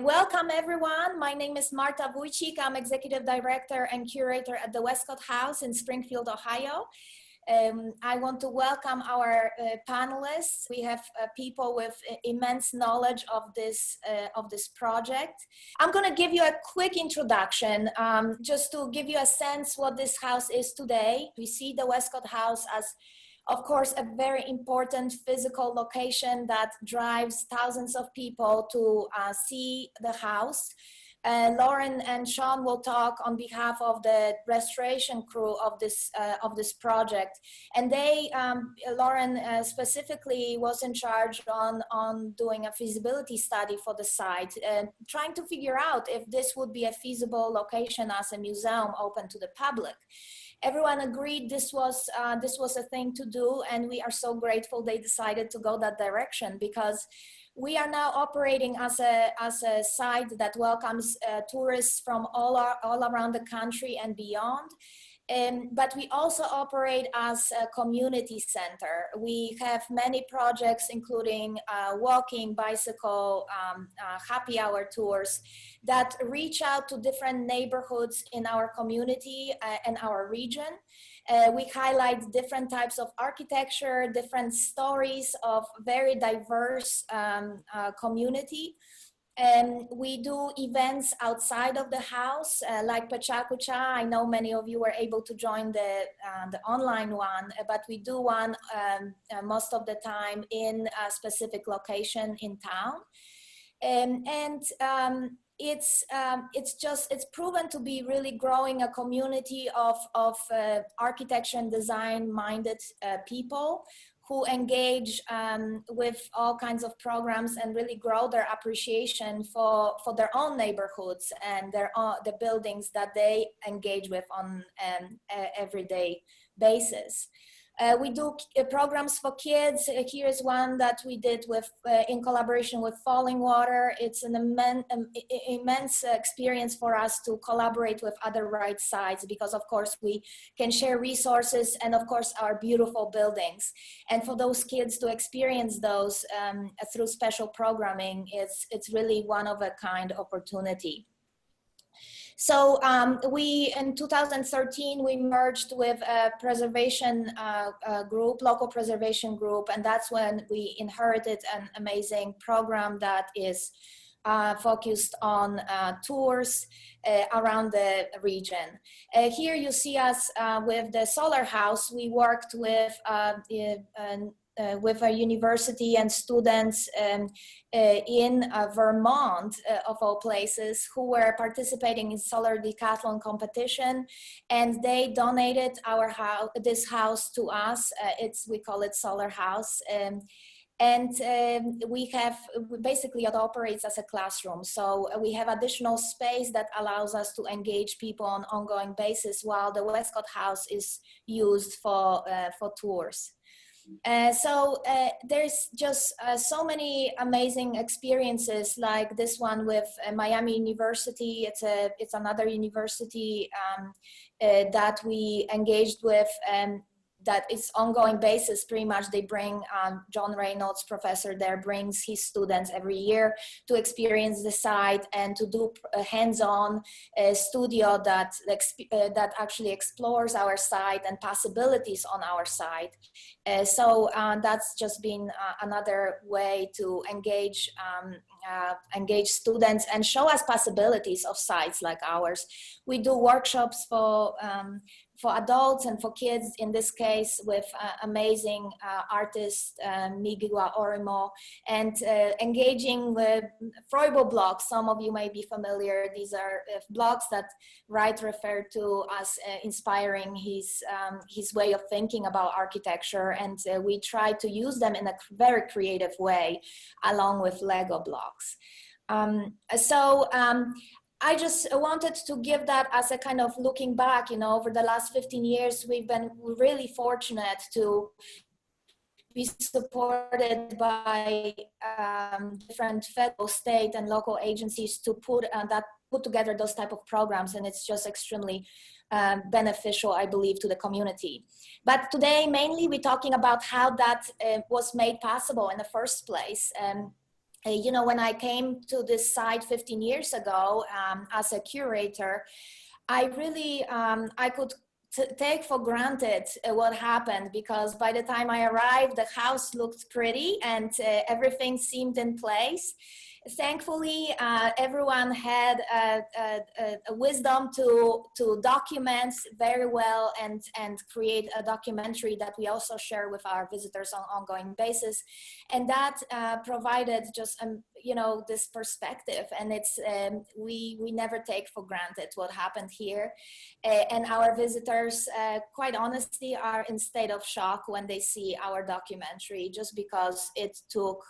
Welcome everyone. My name is Marta Wojcik. I'm Executive Director and Curator at the Westcott House in Springfield, Ohio. I want to welcome our panelists. We have people with immense knowledge of this project. I'm going to give you a quick introduction just to give you a sense what this house is today. We see the Westcott House as, of course, a very important physical location that drives thousands of people to see the house. Lauren and Shawn will talk on behalf of the restoration crew of this project. And Lauren specifically was in charge on doing a feasibility study for the site, trying to figure out if this would be a feasible location as a museum open to the public. Everyone agreed this was a thing to do, and we are so grateful they decided to go that direction, because we are now operating as a site that welcomes tourists from all around the country and beyond. But we also operate as a community center. We have many projects, including walking, bicycle, happy hour tours that reach out to different neighborhoods in our community and our region. We highlight different types of architecture, different stories of very diverse community. And we do events outside of the house, like Pachacucha. I know many of you were able to join the online one, but we do one most of the time in a specific location in town. It's proven to be really growing a community of architecture and design minded people who engage with all kinds of programs and really grow their appreciation for their own neighborhoods and the buildings that they engage with on an everyday basis. We do programs for kids. Here's one that we did in collaboration with Falling Water. It's an immense experience for us to collaborate with other Wright sites, because of course we can share resources and of course our beautiful buildings. And for those kids to experience those through special programming, it's really one of a kind opportunity. So in 2013, we merged with a preservation group, local preservation group, and that's when we inherited an amazing program that is focused on tours around the region. Here you see us with the Solar House. We worked with a university and students in Vermont, of all places, who were participating in solar decathlon competition, and they donated this house to us. We call it Solar House. Basically it operates as a classroom. So we have additional space that allows us to engage people on an ongoing basis, while the Westcott House is used for tours. There's just so many amazing experiences, like this one with Miami University. It's another university that we engaged with, that is ongoing basis. Pretty much they bring John Reynolds, professor there, brings his students every year to experience the site and to do a hands-on studio that actually explores our site and possibilities on our site. So that's just been another way to engage students and show us possibilities of sites like ours. We do workshops for adults and for kids, in this case with amazing artist Miguel Orimo, and engaging with Scherubel blocks. Some of you may be familiar. These are blocks that Wright referred to as inspiring his way of thinking about architecture, and we try to use them in a very creative way along with Lego blocks. I just wanted to give that as a kind of looking back. Over the last 15 years, we've been really fortunate to be supported by different federal, state, and local agencies to put together those type of programs, and it's just extremely beneficial, I believe, to the community. But today, mainly, we're talking about how that was made possible in the first place. When I came to this site 15 years ago as a curator, I really, I could take for granted what happened, because by the time I arrived, the house looked pretty and everything seemed in place. Thankfully, everyone had a wisdom to document very well and create a documentary that we also share with our visitors on an ongoing basis. And that provided just, this perspective. And it's, we never take for granted what happened here. And our visitors, quite honestly, are in state of shock when they see our documentary, just because it took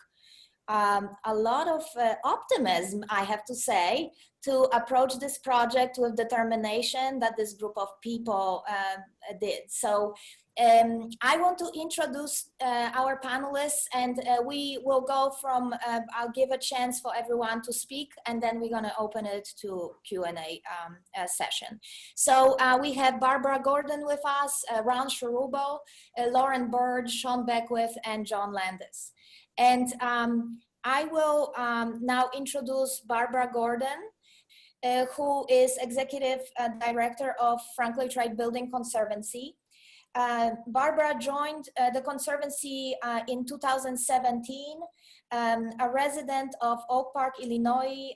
a lot of optimism, I have to say, to approach this project with determination that this group of people did. So I want to introduce our panelists, and we will go from, I'll give a chance for everyone to speak, and then we're gonna open it to Q&A session. So we have Barbara Gordon with us, Ron Scherubel, Lauren Burge, Shawn Beckwith, and John Landess. And I will now introduce Barbara Gordon, who is Executive Director of Frank Lloyd Wright Building Conservancy. Barbara joined the Conservancy in 2017, a resident of Oak Park, Illinois.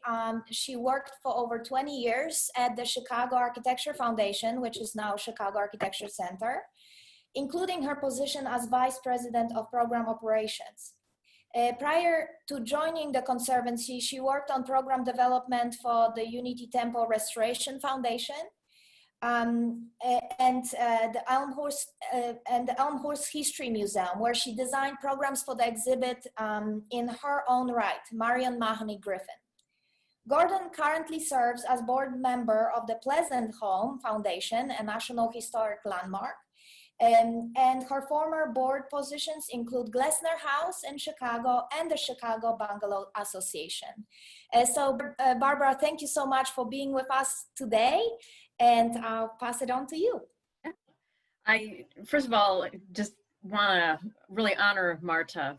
She worked for over 20 years at the Chicago Architecture Foundation, which is now Chicago Architecture Center, including her position as Vice President of Program Operations. Prior to joining the Conservancy, she worked on program development for the Unity Temple Restoration Foundation and the Elmhurst History Museum, where she designed programs for the exhibit in her own right, Marion Mahoney Griffin. Gordon currently serves as board member of the Pleasant Home Foundation, a National Historic Landmark. And her former board positions include Glessner House in Chicago and the Chicago Bungalow Association. So Barbara, thank you so much for being with us today, and I'll pass it on to you. I, first of all, just want to really honor Marta.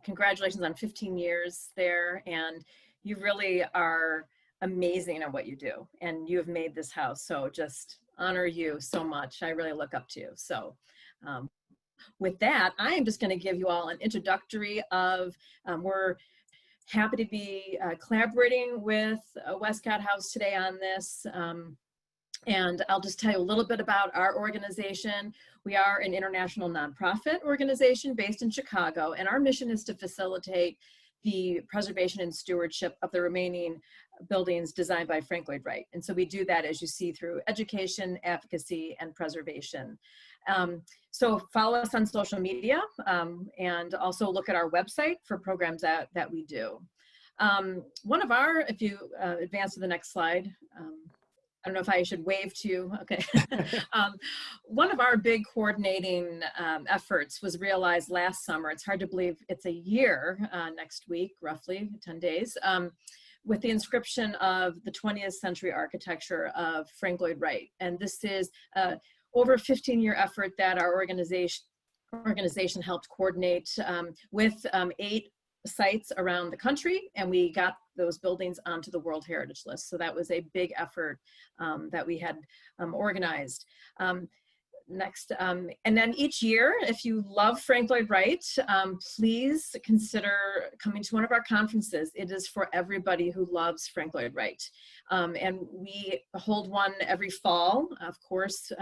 Congratulations on 15 years there, and you really are amazing at what you do, and you have made this house, so just honor you so much. I really look up to you. So with that, I am just going to give you all an introductory of, we're happy to be collaborating with Westcott House today on this. And I'll just tell you a little bit about our organization. We are an international nonprofit organization based in Chicago, and our mission is to facilitate the preservation and stewardship of the remaining buildings designed by Frank Lloyd Wright. And so we do that, as you see, through education, advocacy, and preservation. So follow us on social media and also look at our website for programs that we do. One of our, if you advance to the next slide, I don't know if I should wave to you. Okay. One of our big coordinating efforts was realized last summer. It's hard to believe it's a year next week, roughly 10 days, with the inscription of the 20th century architecture of Frank Lloyd Wright. And this is over a 15-year effort that our organization helped coordinate with 8 sites around the country, and we got those buildings onto the World Heritage List. So that was a big effort that we had organized. Next, and then each year, if you love Frank Lloyd Wright, please consider coming to one of our conferences. It is for everybody who loves Frank Lloyd Wright. And we hold one every fall. Of course,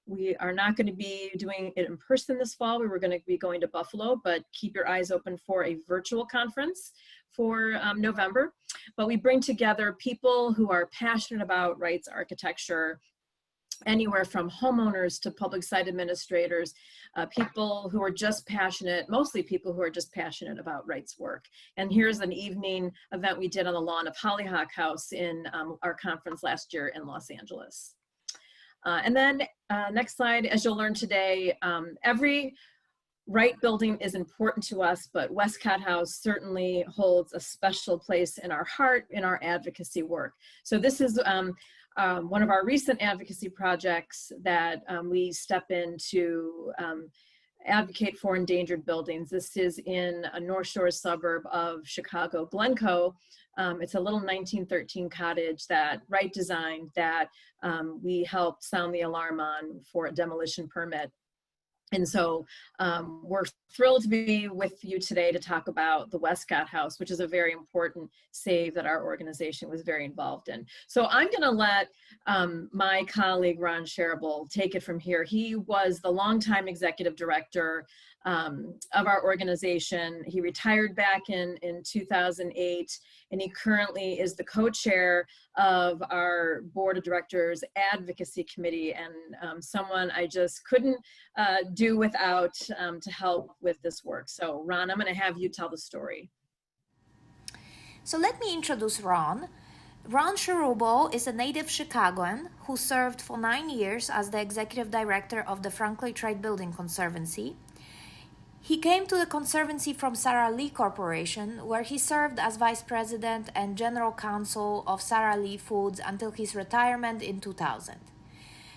we are not going to be doing it in person this fall. We were going to be going to Buffalo, but keep your eyes open for a virtual conference for November. But we bring together people who are passionate about Wright's architecture, anywhere from homeowners to public site administrators, people who are just passionate, mostly people who are just passionate about Wright's work. And here's an evening event we did on the lawn of Hollyhock House in our conference last year in Los Angeles. And then next slide, as you'll learn today, every Wright building is important to us, but Westcott House certainly holds a special place in our heart, in our advocacy work. So this is one of our recent advocacy projects that we step in to advocate for endangered buildings. This is in a North Shore suburb of Chicago, Glencoe. It's a little 1913 cottage that Wright designed that we helped sound the alarm on for a demolition permit. And so we're thrilled to be with you today to talk about the Westcott House, which is a very important save that our organization was very involved in. So I'm going to let my colleague, Ron Scherubel, take it from here. He was the longtime executive director of our organization. He retired back in 2008, and he currently is the co-chair of our board of directors advocacy committee, and someone I just couldn't do without to help with this work. So Ron, I'm going to have you tell the story. So let me introduce Ron. Ron Scherubel is a native Chicagoan who served for 9 years as the executive director of the Frank Lloyd Wright Building Conservancy. He came to the Conservancy from Sara Lee Corporation, where he served as vice president and general counsel of Sara Lee Foods until his retirement in 2000.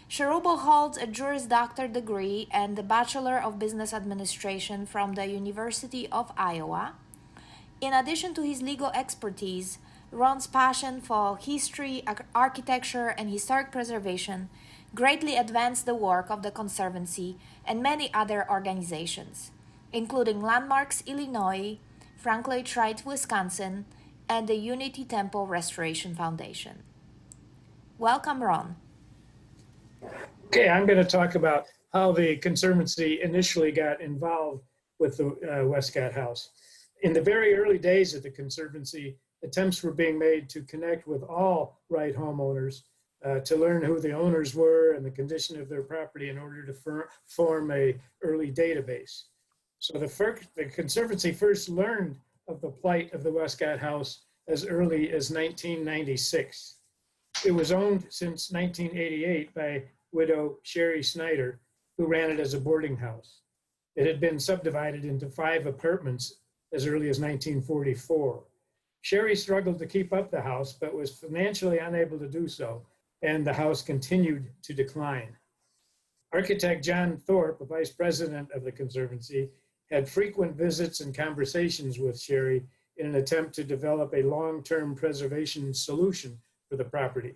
Scherubel holds a Juris Doctor degree and the Bachelor of Business Administration from the University of Iowa. In addition to his legal expertise, Ron's passion for history, architecture, and historic preservation greatly advanced the work of the Conservancy and many other organizations, including Landmarks Illinois, Frank Lloyd Wright Wisconsin, and the Unity Temple Restoration Foundation. Welcome, Ron. Okay, I'm going to talk about how the Conservancy initially got involved with the Westcott House. In the very early days of the Conservancy, attempts were being made to connect with all Wright homeowners to learn who the owners were and the condition of their property in order to form a early database. So the Conservancy first learned of the plight of the Westcott House as early as 1996. It was owned since 1988 by widow Sherry Snyder, who ran it as a boarding house. It had been subdivided into 5 apartments as early as 1944. Sherry struggled to keep up the house, but was financially unable to do so, and the house continued to decline. Architect John Thorpe, a vice president of the Conservancy, had frequent visits and conversations with Sherry in an attempt to develop a long-term preservation solution for the property.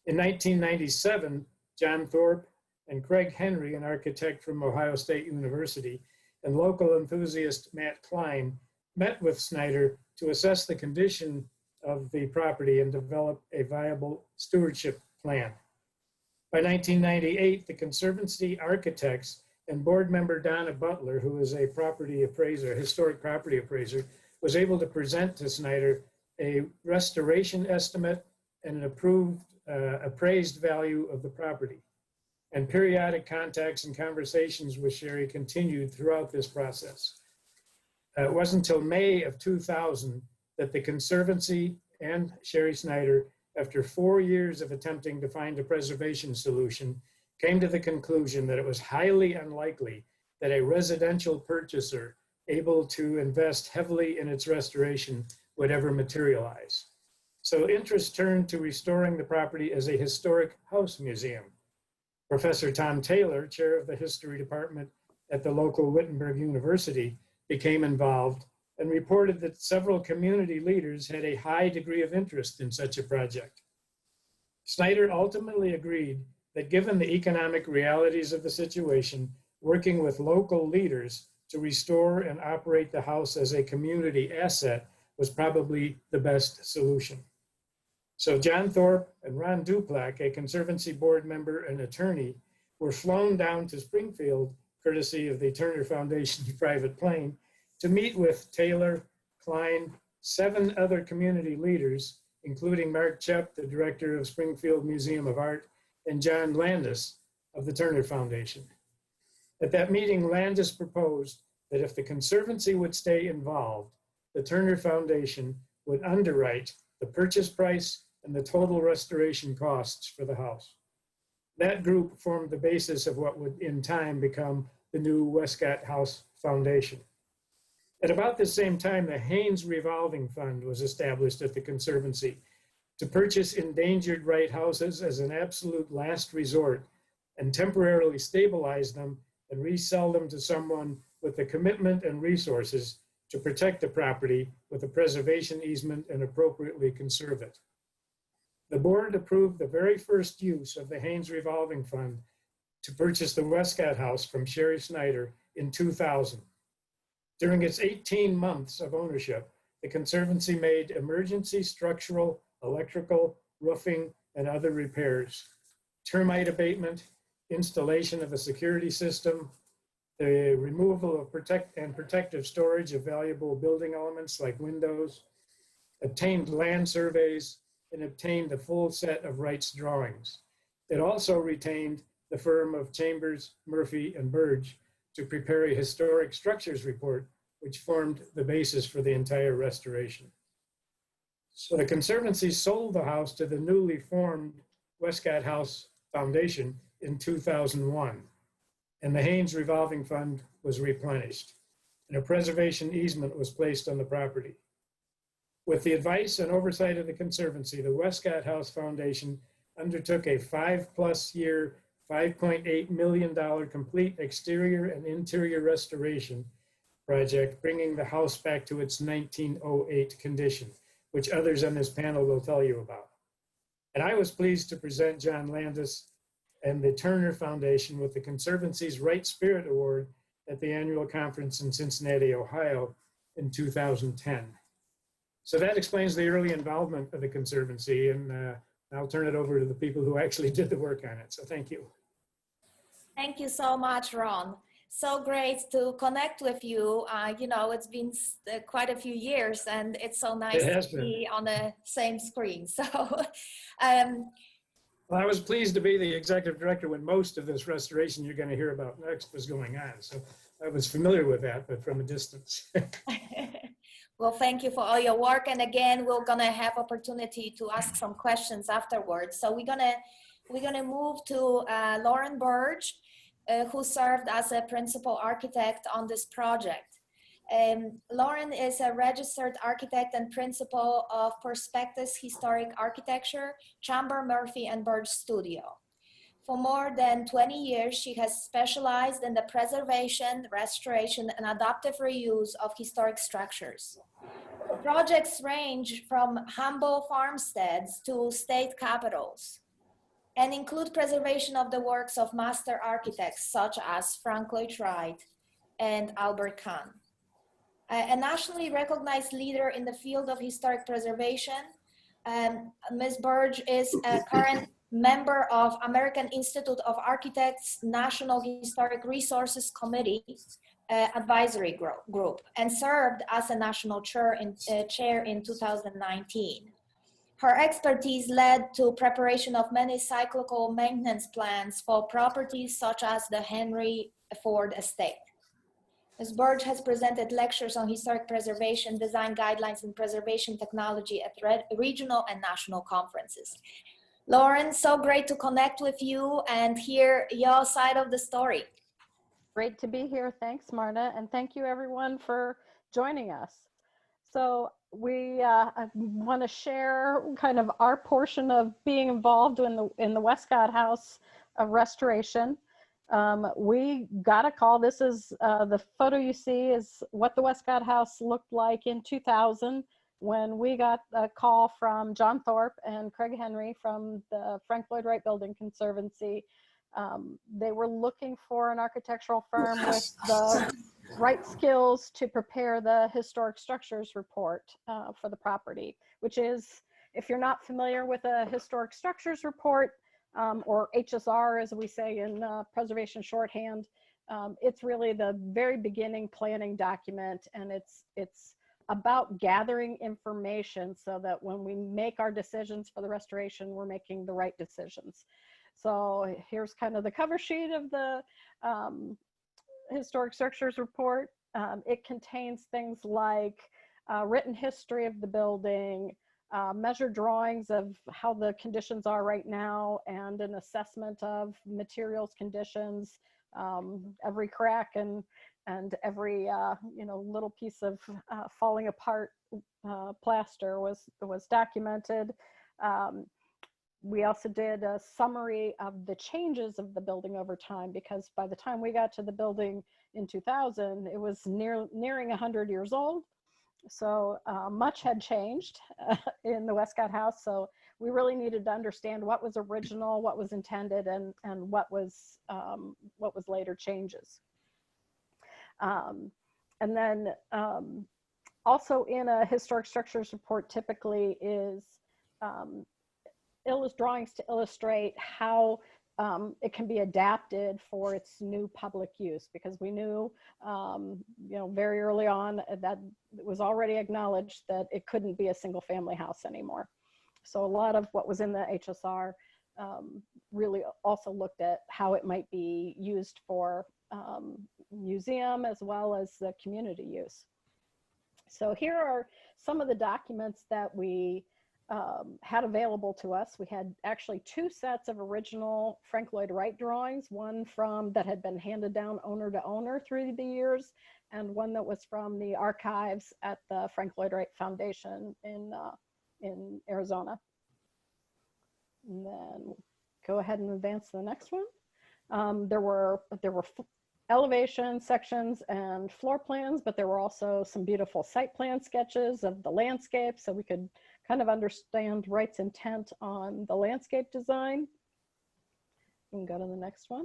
In 1997, John Thorpe and Craig Henry, an architect from Ohio State University, and local enthusiast Matt Klein met with Snyder to assess the condition of the property and develop a viable stewardship plan. By 1998, the Conservancy architects and board member Donna Butler, who is a property appraiser, historic property appraiser, was able to present to Snyder a restoration estimate and an approved appraised value of the property. And periodic contacts and conversations with Sherry continued throughout this process. It wasn't until May of 2000 that the Conservancy and Sherry Snyder, after 4 years of attempting to find a preservation solution, came to the conclusion that it was highly unlikely that a residential purchaser able to invest heavily in its restoration would ever materialize. So interest turned to restoring the property as a historic house museum. Professor Tom Taylor, chair of the history department at the local Wittenberg University, became involved and reported that several community leaders had a high degree of interest in such a project. Snyder ultimately agreed that given the economic realities of the situation, working with local leaders to restore and operate the house as a community asset was probably the best solution. So John Thorpe and Ron Duplack, a Conservancy board member and attorney, were flown down to Springfield, courtesy of the Turner Foundation private plane, to meet with Taylor, Klein, 7 other community leaders, including Mark Chepp, the director of Springfield Museum of Art, and John Landess of the Turner Foundation. At that meeting, Landess proposed that if the Conservancy would stay involved, the Turner Foundation would underwrite the purchase price and the total restoration costs for the house. That group formed the basis of what would in time become the new Westcott House Foundation. At about the same time, the Haynes Revolving Fund was established at the Conservancy to purchase endangered Wright houses as an absolute last resort and temporarily stabilize them and resell them to someone with the commitment and resources to protect the property with a preservation easement and appropriately conserve it. The board approved the very first use of the Haynes Revolving Fund to purchase the Westcott House from Sherry Snyder in 2000. During its 18 months of ownership, the Conservancy made emergency structural, electrical, roofing, and other repairs, termite abatement, installation of a security system, the removal of protective storage of valuable building elements like windows, obtained land surveys, and obtained the full set of Wright's drawings. It also retained the firm of Chambers, Murphy, and Burge to prepare a historic structures report, which formed the basis for the entire restoration. So the Conservancy sold the house to the newly formed Westcott House Foundation in 2001, and the Haynes Revolving Fund was replenished, and a preservation easement was placed on the property. With the advice and oversight of the Conservancy, the Westcott House Foundation undertook a 5+ year, $5.8 million complete exterior and interior restoration project, bringing the house back to its 1908 condition, which others on this panel will tell you about. And I was pleased to present John Landess and the Turner Foundation with the Conservancy's Right Spirit Award at the annual conference in Cincinnati, Ohio in 2010. So that explains the early involvement of the Conservancy, and I'll turn it over to the people who actually did the work on it. So thank you. Thank you so much, Ron. So great to connect with you. You know, it's been quite a few years, and it's so nice to be on the same screen. So, well, I was pleased to be the executive director when most of this restoration you're going to hear about next was going on. So I was familiar with that, but from a distance. Well, thank you for all your work. And again, we're going to have opportunity to ask some questions afterwards. So we're going to move to Lauren Burge, who served as a principal architect on this project. Lauren is a registered architect and principal of process.This Historic Architecture, Chamber, Murphy, and Burge Studio. For more than 20 years, she has specialized in the preservation, restoration, and adaptive reuse of historic structures. The projects range from humble farmsteads to state capitals, and include preservation of the works of master architects such as Lloyd Wright and Albert Kahn. A nationally recognized leader in the field of historic preservation, Ms. Burge is a current member of American Institute of Architects National Historic Resources Committee Advisory Group, and served as a national chair in 2019. Her expertise led to preparation of many cyclical maintenance plans for properties such as the Henry Ford Estate. Ms. Burge has presented lectures on historic preservation, design guidelines, and preservation technology at regional and national conferences. Lauren, so great to connect with you and hear your side of the story. Great to be here. Thanks, Marta. And thank you everyone for joining us. So we want to share kind of our portion of being involved in the Westcott House restoration. We got a call. This is the photo you see is what the Westcott House looked like in 2000 when we got a call from John Thorpe and Craig Henry from the Frank Lloyd Wright Building Conservancy. They were looking for an architectural firm with the right skills to prepare the historic structures report for the property, which is, if you're not familiar with a historic structures report, or HSR as we say in preservation shorthand, it's really the very beginning planning document, and it's about gathering information so that when we make our decisions for the restoration, we're making the right decisions. So here's kind of the cover sheet of the Historic Structures Report. It contains things like written history of the building, measured drawings of how the conditions are right now, and an assessment of materials conditions, every crack and every little piece of falling apart plaster was documented. We also did a summary of the changes of the building over time, because by the time we got to the building in 2000, it was nearing 100 years old. So much had changed in the Westcott House. So we really needed to understand what was original, what was intended, and what was later changes. And then also in a historic structures report typically is drawings to illustrate how it can be adapted for its new public use, because we knew, very early on that it was already acknowledged that it couldn't be a single family house anymore. So a lot of what was in the HSR really also looked at how it might be used for museum as well as the community use. So here are some of the documents that we had available to us. We had actually 2 sets of original Frank Lloyd Wright drawings, one that had been handed down owner to owner through the years, and one that was from the archives at the Frank Lloyd Wright Foundation in Arizona. And then go ahead and advance to the next one. There were elevation sections and floor plans, but there were also some beautiful site plan sketches of the landscape, so we could kind of understand Wright's intent on the landscape design. You can go to the next one.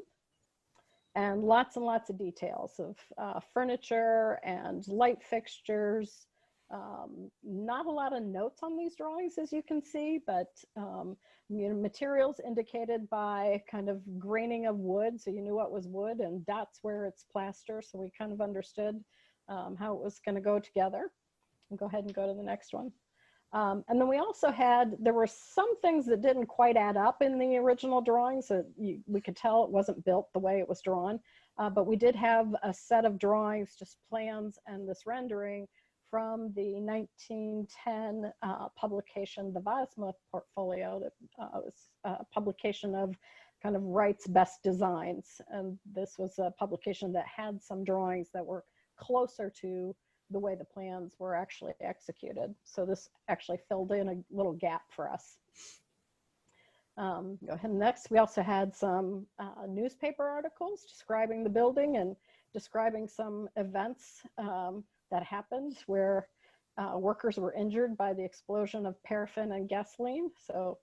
And lots of details of furniture and light fixtures. Not a lot of notes on these drawings, as you can see, but materials indicated by kind of graining of wood, so you knew what was wood, and dots where it's plaster, so we kind of understood how it was going to go together. And go ahead and go to the next one. And then we also there were some things that didn't quite add up in the original drawings. So we could tell it wasn't built the way it was drawn, but we did have a set of drawings, just plans and this rendering from the 1910 publication, the Vosmuth Portfolio, that was a publication of kind of Wright's best designs. And this was a publication that had some drawings that were closer to the way the plans were actually executed. So this actually filled in a little gap for us. Go ahead next. We also had some newspaper articles describing the building and describing some events that happened where workers were injured by the explosion of paraffin and gasoline. So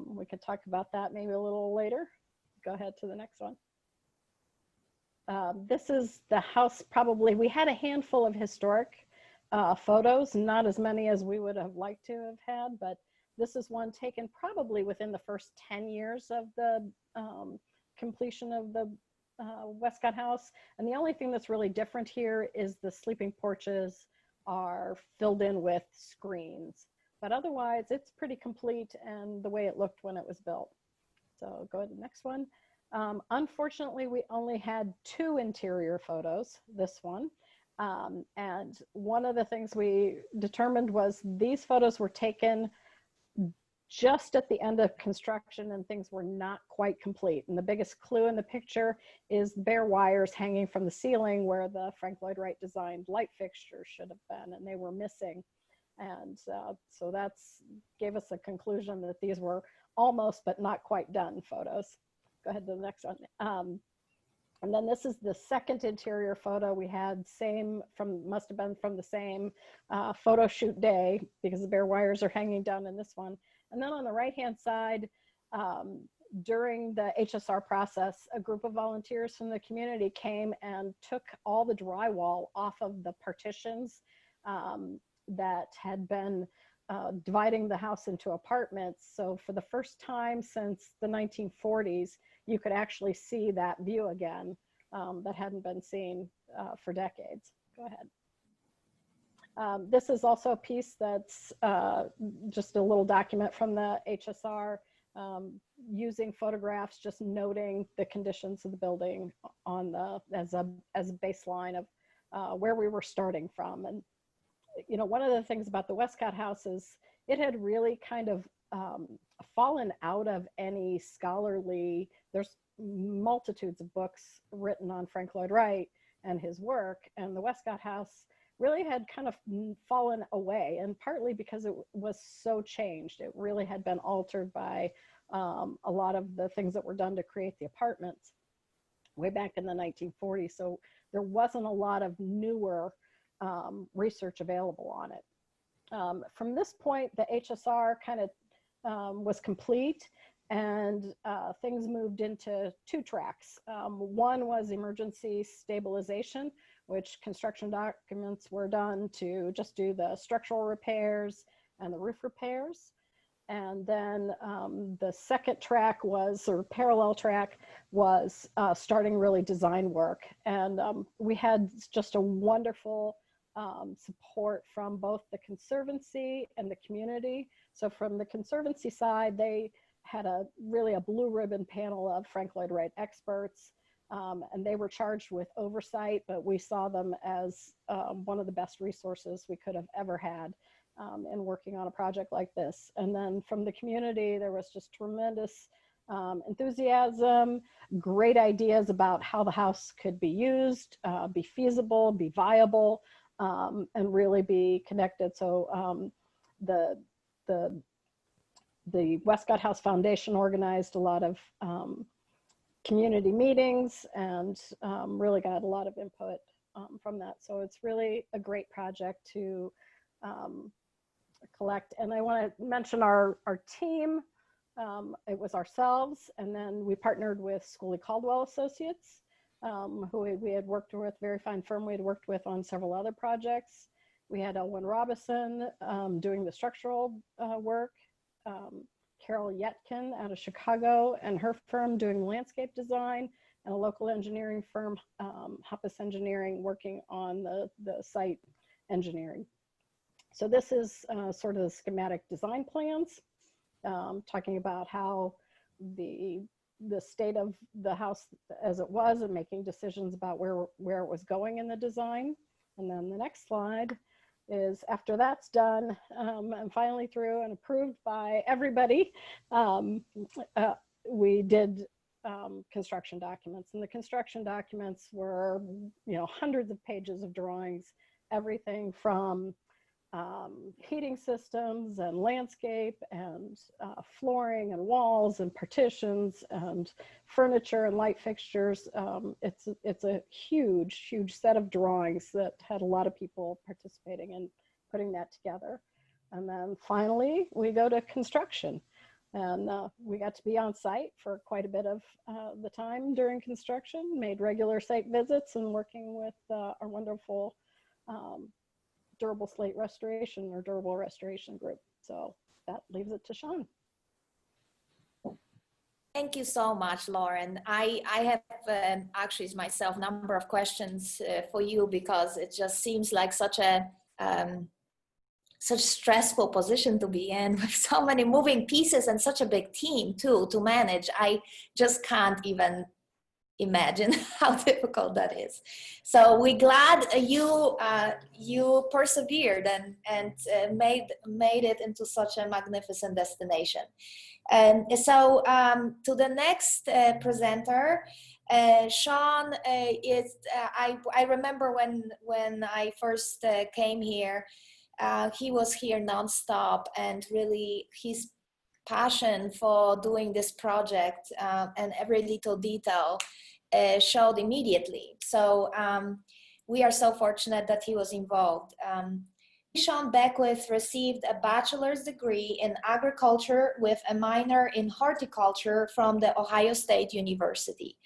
we could talk about that maybe a little later. Go ahead to the next one. This is the house. Probably we had a handful of historic photos, not as many as we would have liked to have had, but this is one taken probably within the first 10 years of the completion of the Westcott House. And the only thing that's really different here is the sleeping porches are filled in with screens, but otherwise it's pretty complete and the way it looked when it was built. So go to the next one. Unfortunately, we only had 2 interior photos, this one. And one of the things we determined was these photos were taken just at the end of construction and things were not quite complete. And the biggest clue in the picture is bare wires hanging from the ceiling where the Frank Lloyd Wright designed light fixtures should have been, and they were missing. And so that's gave us a conclusion that these were almost but not quite done photos. Go ahead to the next one. And then this is the second interior photo we had, must have been from the same photo shoot day, because the bare wires are hanging down in this one. And then on the right-hand side, during the HSR process, a group of volunteers from the community came and took all the drywall off of the partitions that had been dividing the house into apartments. So for the first time since the 1940s, you could actually see that view again that hadn't been seen for decades. Go ahead. This is also a piece that's just a little document from the HSR using photographs, just noting the conditions of the building on as a baseline of where we were starting from. And one of the things about the Westcott House is it had really kind of fallen out of any scholarly, there's multitudes of books written on Frank Lloyd Wright and his work, and the Westcott House really had kind of fallen away, and partly because it was so changed. It really had been altered by a lot of the things that were done to create the apartments way back in the 1940s. So there wasn't a lot of newer research available on it. From this point, the HSR kind of was complete, and things moved into two tracks. One was emergency stabilization, which construction documents were done to just do the structural repairs and the roof repairs. And then the second track was, or parallel track, was starting really design work. And we had just a wonderful support from both the Conservancy and the community. So from the Conservancy side, they had really a blue ribbon panel of Frank Lloyd Wright experts, and they were charged with oversight, but we saw them as one of the best resources we could have ever had in working on a project like this. And then from the community, there was just tremendous enthusiasm, great ideas about how the house could be used, be feasible, be viable, and really be connected. So the Westcott House Foundation organized a lot of community meetings and really got a lot of input from that. So it's really a great project to collect. And I want to mention our team. It was ourselves, and then we partnered with Schooley Caldwell Associates, who we had worked with, very fine firm we had worked with on several other projects. We had Elwyn Robison doing the structural work, Carol Yetkin out of Chicago and her firm doing landscape design, and a local engineering firm, Hoppus Engineering, working on the site engineering. So this is sort of the schematic design plans, talking about how the state of the house as it was and making decisions about where it was going in the design. And then the next slide is, after that's done and finally through and approved by everybody, we did construction documents. And the construction documents were, hundreds of pages of drawings, everything from heating systems and landscape and flooring and walls and partitions and furniture and light fixtures. It's a huge, huge set of drawings that had a lot of people participating in putting that together. And then finally, we go to construction. And we got to be on site for quite a bit of the time during construction, made regular site visits and working with our wonderful durable slate restoration or durable restoration group. So that leaves it to Shawn. Thank you so much, Lauren. I have actually myself a number of questions for you, because it just seems like such stressful position to be in, with so many moving pieces and such a big team too to manage. I just can't even imagine how difficult that is. So we're glad you persevered and made it into such a magnificent destination. And so to the next presenter, Shawn is. I remember when I first came here, he was here nonstop, and really his passion for doing this project and every little detail showed immediately. So we are so fortunate that he was involved. Shawn Beckwith received a bachelor's degree in agriculture with a minor in horticulture from the Ohio State University.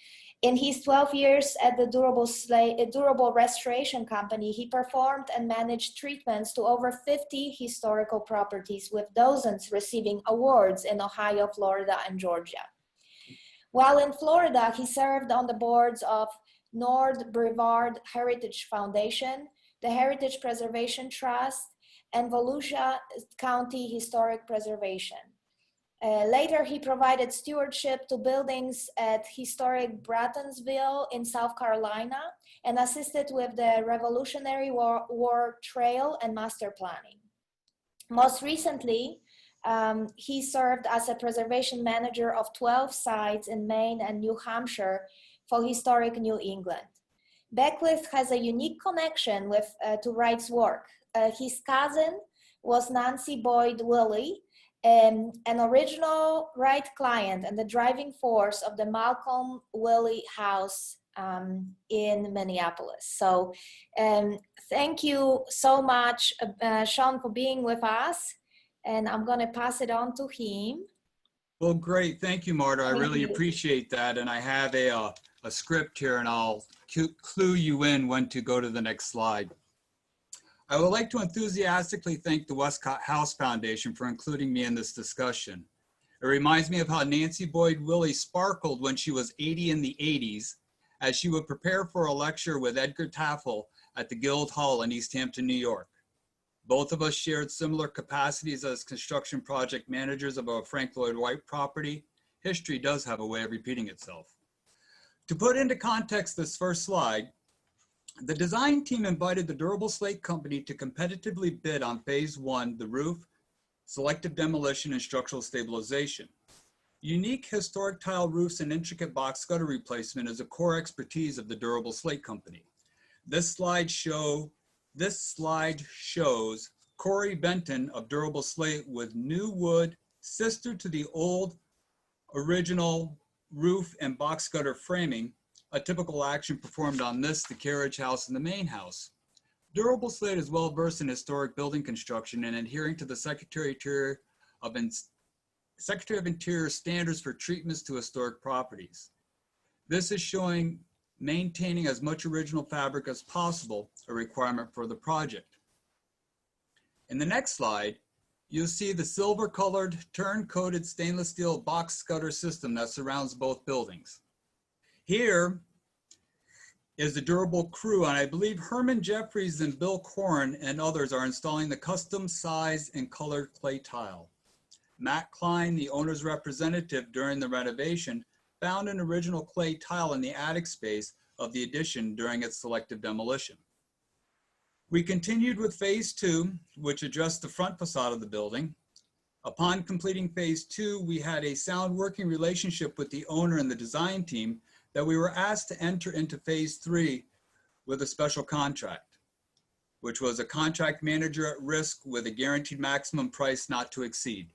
In his 12 years at the Durable Restoration Company, he performed and managed treatments to over 50 historical properties, with dozens receiving awards in Ohio, Florida, and Georgia. While in Florida, he served on the boards of Nord Brevard Heritage Foundation, the Heritage Preservation Trust, and Volusia County Historic Preservation. Later, he provided stewardship to buildings at historic Brattonsville in South Carolina and assisted with the Revolutionary War Trail and master planning. Most recently, he served as a preservation manager of 12 sites in Maine and New Hampshire for historic New England. Beckwith has a unique connection to Wright's work. His cousin was Nancy Boyd Willey, an original Wright client and the driving force of the Malcolm Willey House in Minneapolis. So thank you so much, Shawn, for being with us. And I'm going to pass it on to him. Well, great. Thank you, Marta. I really appreciate that. And I have a script here, and I'll clue you in when to go to the next slide. I would like to enthusiastically thank the Westcott House Foundation for including me in this discussion. It reminds me of how Nancy Boyd Willey sparkled when she was 80 in the 80s, as she would prepare for a lecture with Edgar Taffel at the Guild Hall in East Hampton, New York. Both of us shared similar capacities as construction project managers of a Frank Lloyd Wright property. History does have a way of repeating itself. To put into context this first slide, the design team invited the Durable Slate Company to competitively bid on phase 1, the roof, selective demolition, and structural stabilization. Unique historic tile roofs and intricate box gutter replacement is a core expertise of the Durable Slate Company. This slide shows Corey Benton of Durable Slate with new wood, sister to the old original roof and box gutter framing, a typical action performed on this, the carriage house, and the main house. Durable Slate is well versed in historic building construction and adhering to the Secretary of Interior standards for treatments to historic properties. This is showing maintaining as much original fabric as possible, a requirement for the project. In the next slide, you'll see the silver-colored, turn-coated stainless steel box gutter system that surrounds both buildings. Here is the Durable crew, and I believe Herman Jeffries and Bill Corn and others are installing the custom sized and colored clay tile. Matt Klein, the owner's representative during the renovation, found an original clay tile in the attic space of the addition during its selective demolition. We continued with phase 2, which addressed the front facade of the building. Upon completing phase 2, we had a sound working relationship with the owner and the design team that we were asked to enter into phase 3 with a special contract, which was a contract manager at risk with a guaranteed maximum price not to exceed.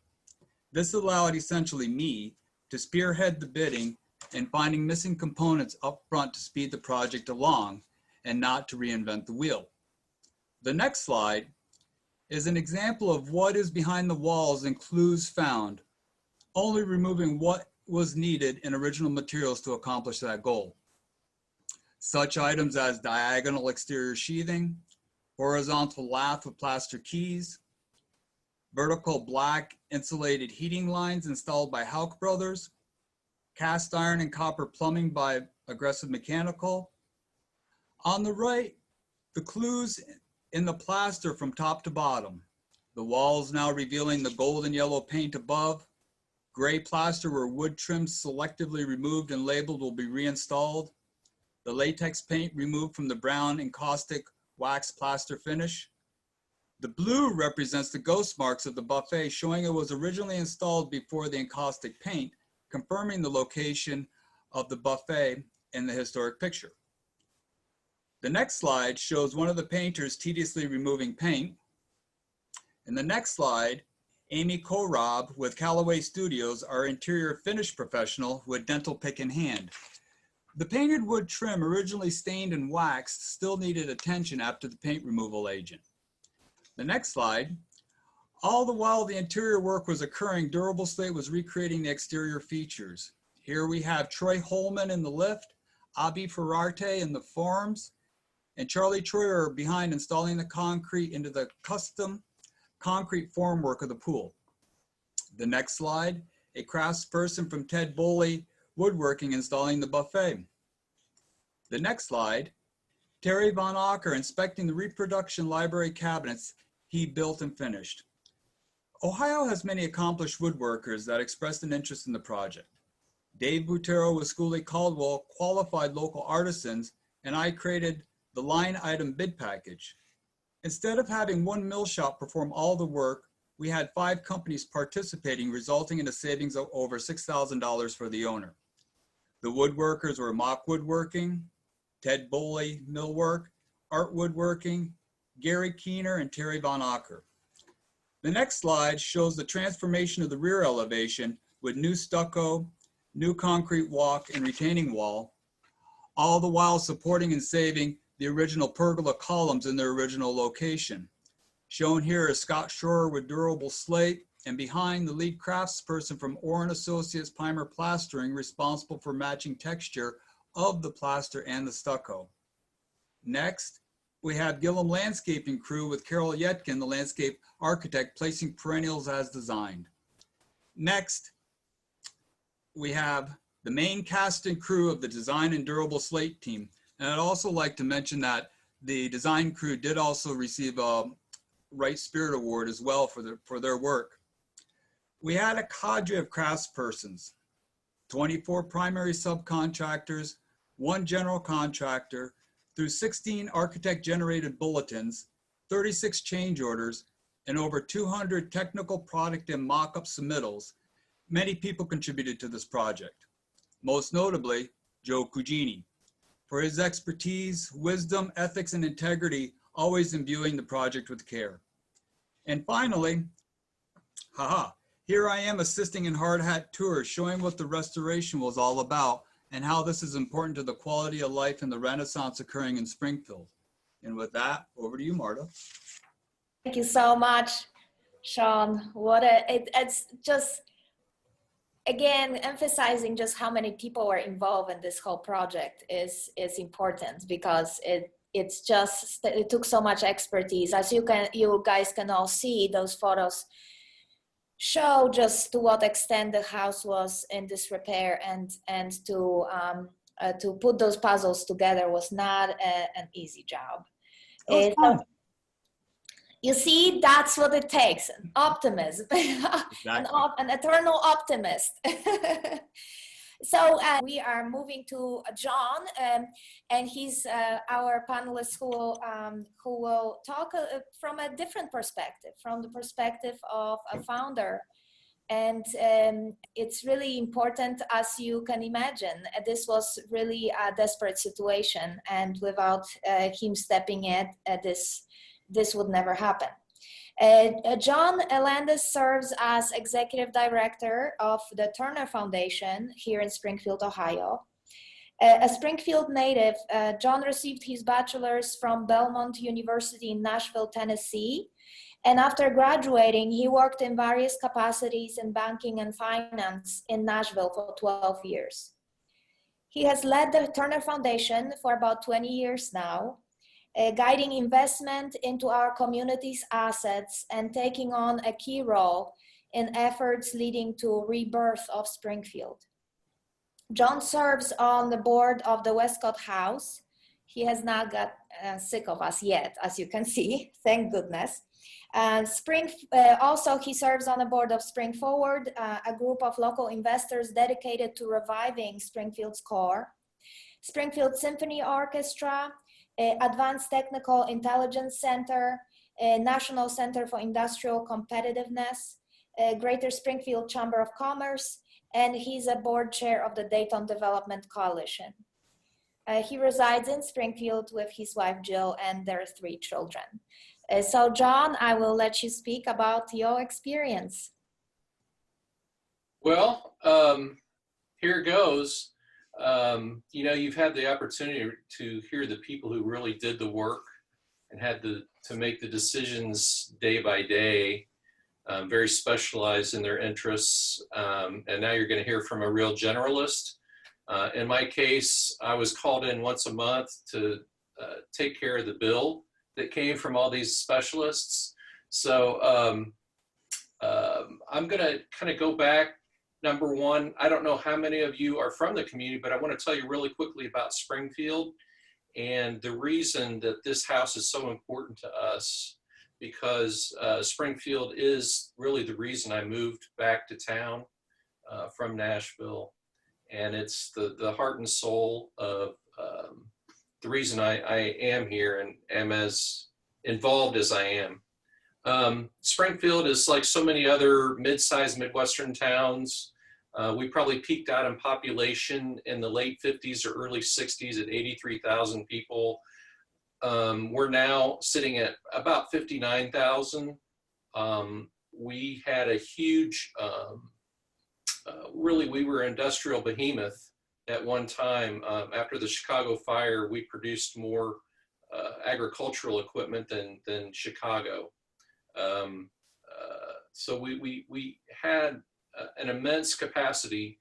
This allowed essentially me to spearhead the bidding and finding missing components up front to speed the project along and not to reinvent the wheel. The next slide is an example of what is behind the walls and clues found, only removing what was needed in original materials to accomplish that goal. Such items as diagonal exterior sheathing, horizontal lath with plaster keys, vertical black insulated heating lines installed by Houck Brothers, cast iron and copper plumbing by Aggressive Mechanical. On the right, the clues in the plaster from top to bottom. The walls now revealing the gold and yellow paint above, gray plaster where wood trims selectively removed and labeled will be reinstalled, the latex paint removed from the brown encaustic wax plaster finish. The blue represents the ghost marks of the buffet, showing it was originally installed before the encaustic paint, confirming the location of the buffet in the historic picture. The next slide shows one of the painters tediously removing paint. In the next slide, Amy Korob with Callaway Studios, our interior finish professional with dental pick in hand. The painted wood trim, originally stained and waxed, still needed attention after the paint removal agent. The next slide, all the while the interior work was occurring, Durable Slate was recreating the exterior features. Here we have Troy Holman in the lift, Abi Ferrarte in the forms, and Charlie Troyer behind installing the concrete into the custom concrete formwork of the pool. The next slide, a craftsperson from Ted Boley Woodworking installing the buffet. The next slide, Terry Von Acker inspecting the reproduction library cabinets he built and finished. Ohio has many accomplished woodworkers that expressed an interest in the project. Dave Butero with Schooley Caldwell qualified local artisans, and I created the line item bid package. Instead of having one mill shop perform all the work, we had 5 companies participating, resulting in a savings of over $6,000 for the owner. The woodworkers were Mock Woodworking, Ted Boley millwork, art woodworking, Gary Keener, and Terry Von Acker. The next slide shows the transformation of the rear elevation with new stucco, new concrete walk and retaining wall, all the while supporting and saving the original pergola columns in their original location. Shown here is Scott Schroer with durable slate, and behind the lead craftsperson from Orr & Associates Primer Plastering, responsible for matching texture of the plaster and the stucco. Next, we have Gillum Landscaping Crew with Carol Yetkin, the landscape architect, placing perennials as designed. Next, we have the main cast and crew of the design and durable slate team. And I'd also like to mention that the design crew did also receive a Wright Spirit Award as well for their work. We had a cadre of craftspersons, 24 primary subcontractors, 1 general contractor, through 16 architect-generated bulletins, 36 change orders, and over 200 technical product and mock-up submittals. Many people contributed to this project, most notably Joe Cugini, for his expertise, wisdom, ethics, and integrity, always imbuing the project with care. And finally, here I am assisting in hard hat tours, showing what the restoration was all about and how this is important to the quality of life and the Renaissance occurring in Springfield. And with that, over to you, Marta. Thank you so much, Shawn. It's just, again, emphasizing just how many people were involved in this whole project is important, because it took so much expertise. As you guys can all see, those photos show just to what extent the house was in disrepair, and to put those puzzles together was not an easy job. So, you see, that's what it takes, an optimism, exactly. an eternal optimist. So we are moving to John, and he's our panelist who will talk from a different perspective, from the perspective of a founder. And it's really important, as you can imagine. This was really a desperate situation, and without him stepping in, this would never happen. John Landess serves as Executive Director of the Turner Foundation here in Springfield, Ohio. A Springfield native, John received his bachelor's from Belmont University in Nashville, Tennessee. And after graduating, he worked in various capacities in banking and finance in Nashville for 12 years. He has led the Turner Foundation for about 20 years now, guiding investment into our community's assets and taking on a key role in efforts leading to rebirth of Springfield. John serves on the board of the Westcott House. He has not got sick of us yet, as you can see, thank goodness. Also, he serves on the board of Spring Forward, a group of local investors dedicated to reviving Springfield's core, Springfield Symphony Orchestra, Advanced Technical Intelligence Center, National Center for Industrial Competitiveness, Greater Springfield Chamber of Commerce, and he's a board chair of the Dayton Development Coalition. He resides in Springfield with his wife Jill and their 3 children. So John, I will let you speak about your experience. Well, here goes. You know, you've had the opportunity to hear the people who really did the work and had to make the decisions day by day, very specialized in their interests. And now you're going to hear from a real generalist. In my case, I was called in once a month to take care of the bill that came from all these specialists. So I'm going to kind of go back. Number one, I don't know how many of you are from the community, but I want to tell you really quickly about Springfield and the reason that this house is so important to us, because Springfield is really the reason I moved back to town from Nashville. And it's the heart and soul of the reason I am here and am as involved as I am. Springfield is like so many other mid-sized Midwestern towns. We probably peaked out in population in the late 50s or early 60s at 83,000 people. We're now sitting at about 59,000. We had a huge, really, we were an industrial behemoth at one time. After the Chicago fire, we produced more agricultural equipment than Chicago. So we had an immense capacity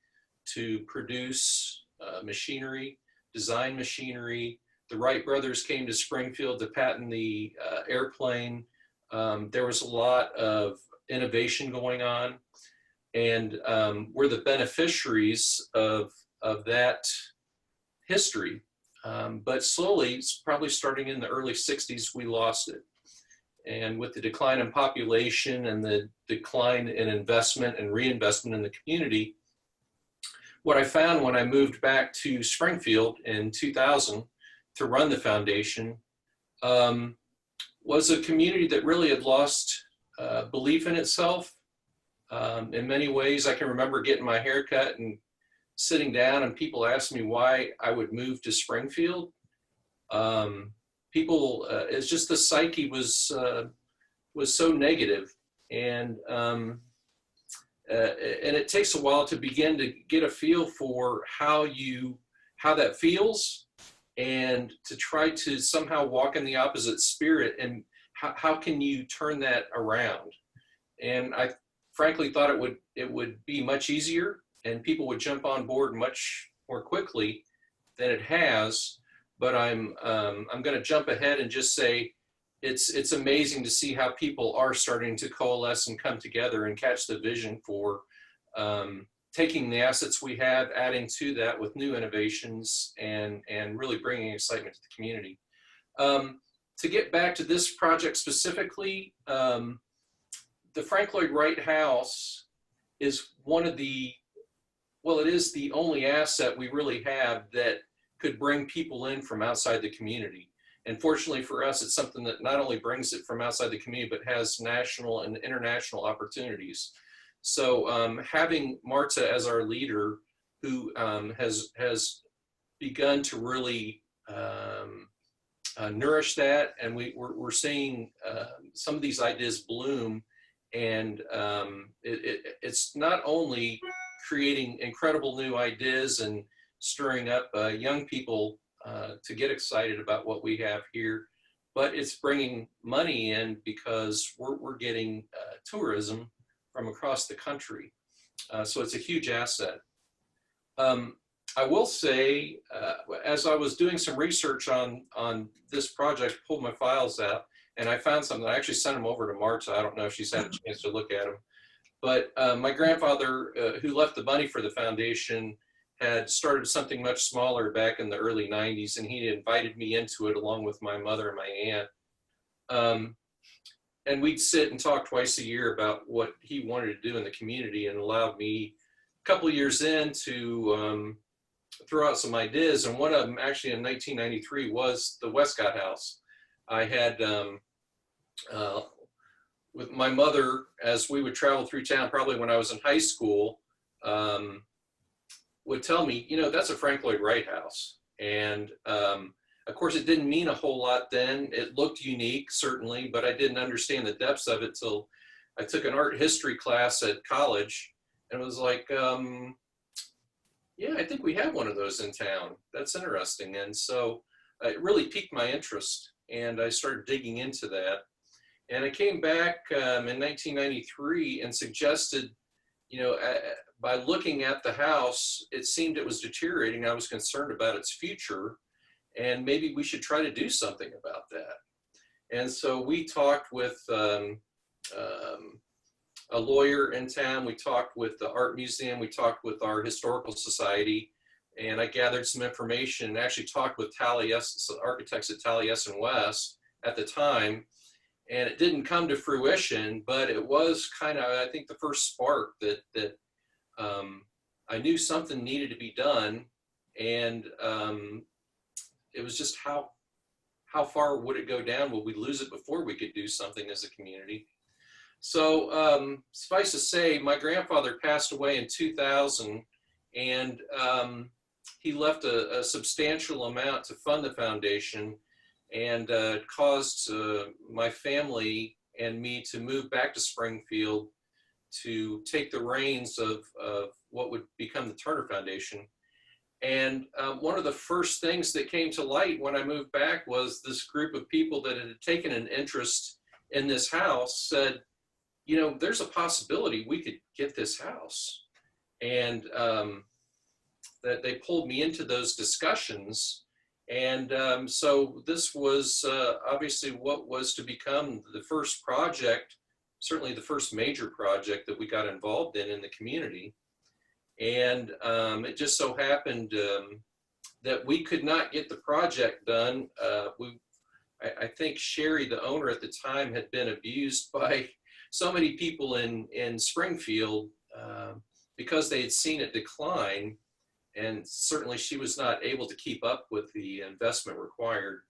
to produce machinery, design machinery. The Wright brothers came to Springfield to patent the airplane. There was a lot of innovation going on, and we're the beneficiaries of that history. But slowly, probably starting in the early 60s, we lost it. And with the decline in population and the decline in investment and reinvestment in the community, what I found when I moved back to Springfield in 2000 to run the foundation was a community that really had lost belief in itself. In many ways, I can remember getting my hair cut and sitting down and people asked me why I would move to Springfield. People, it's just the psyche was so negative, and it takes a while to begin to get a feel for how that feels, and to try to somehow walk in the opposite spirit, and how can you turn that around? And I frankly thought it would be much easier, and people would jump on board much more quickly than it has. But I'm going to jump ahead and just say it's amazing to see how people are starting to coalesce and come together and catch the vision for taking the assets we have, adding to that with new innovations, and really bringing excitement to the community. To get back to this project specifically, the Frank Lloyd Wright House is it is the only asset we really have that could bring people in from outside the community. And fortunately for us, it's something that not only brings it from outside the community, but has national and international opportunities. So having Marta as our leader, who has begun to really nourish that, and we're seeing some of these ideas bloom, and it's not only creating incredible new ideas and stirring up young people to get excited about what we have here, but it's bringing money in because we're getting tourism from across the country. So it's a huge asset. I will say, as I was doing some research on this project, pulled my files out, and I found something. I actually sent them over to Marta. I don't know if she's had a chance to look at them. But my grandfather, who left the money for the foundation, had started something much smaller back in the early 90s, and he invited me into it along with my mother and my aunt. And we'd sit and talk twice a year about what he wanted to do in the community, and allowed me a couple of years in to throw out some ideas. And one of them actually in 1993 was the Westcott House. I had, with my mother, as we would travel through town, probably when I was in high school, would tell me, that's a Frank Lloyd Wright house. And of course, it didn't mean a whole lot then. It looked unique, certainly, but I didn't understand the depths of it till I took an art history class at college, and it was like, yeah, I think we have one of those in town. That's interesting. And so it really piqued my interest, and I started digging into that. And I came back in 1993 and suggested, by looking at the house, it seemed it was deteriorating. I was concerned about its future, and maybe we should try to do something about that. And so we talked with a lawyer in town. We talked with the art museum. We talked with our historical society, and I gathered some information and actually talked with architects at Taliesin West at the time. And it didn't come to fruition, but it was kind of, I think, the first spark that I knew something needed to be done. And it was just how far would it go down? Would we lose it before we could do something as a community? So suffice to say, my grandfather passed away in 2000, and he left a substantial amount to fund the foundation, and caused my family and me to move back to Springfield to take the reins of what would become the Turner Foundation. And one of the first things that came to light when I moved back was this group of people that had taken an interest in this house said, you know, there's a possibility we could get this house. And that they pulled me into those discussions. And so this was obviously what was to become the first project, certainly the first major project that we got involved in the community. And it just so happened that we could not get the project done. I think Sherry, the owner at the time, had been abused by so many people in Springfield because they had seen it decline. And certainly she was not able to keep up with the investment required.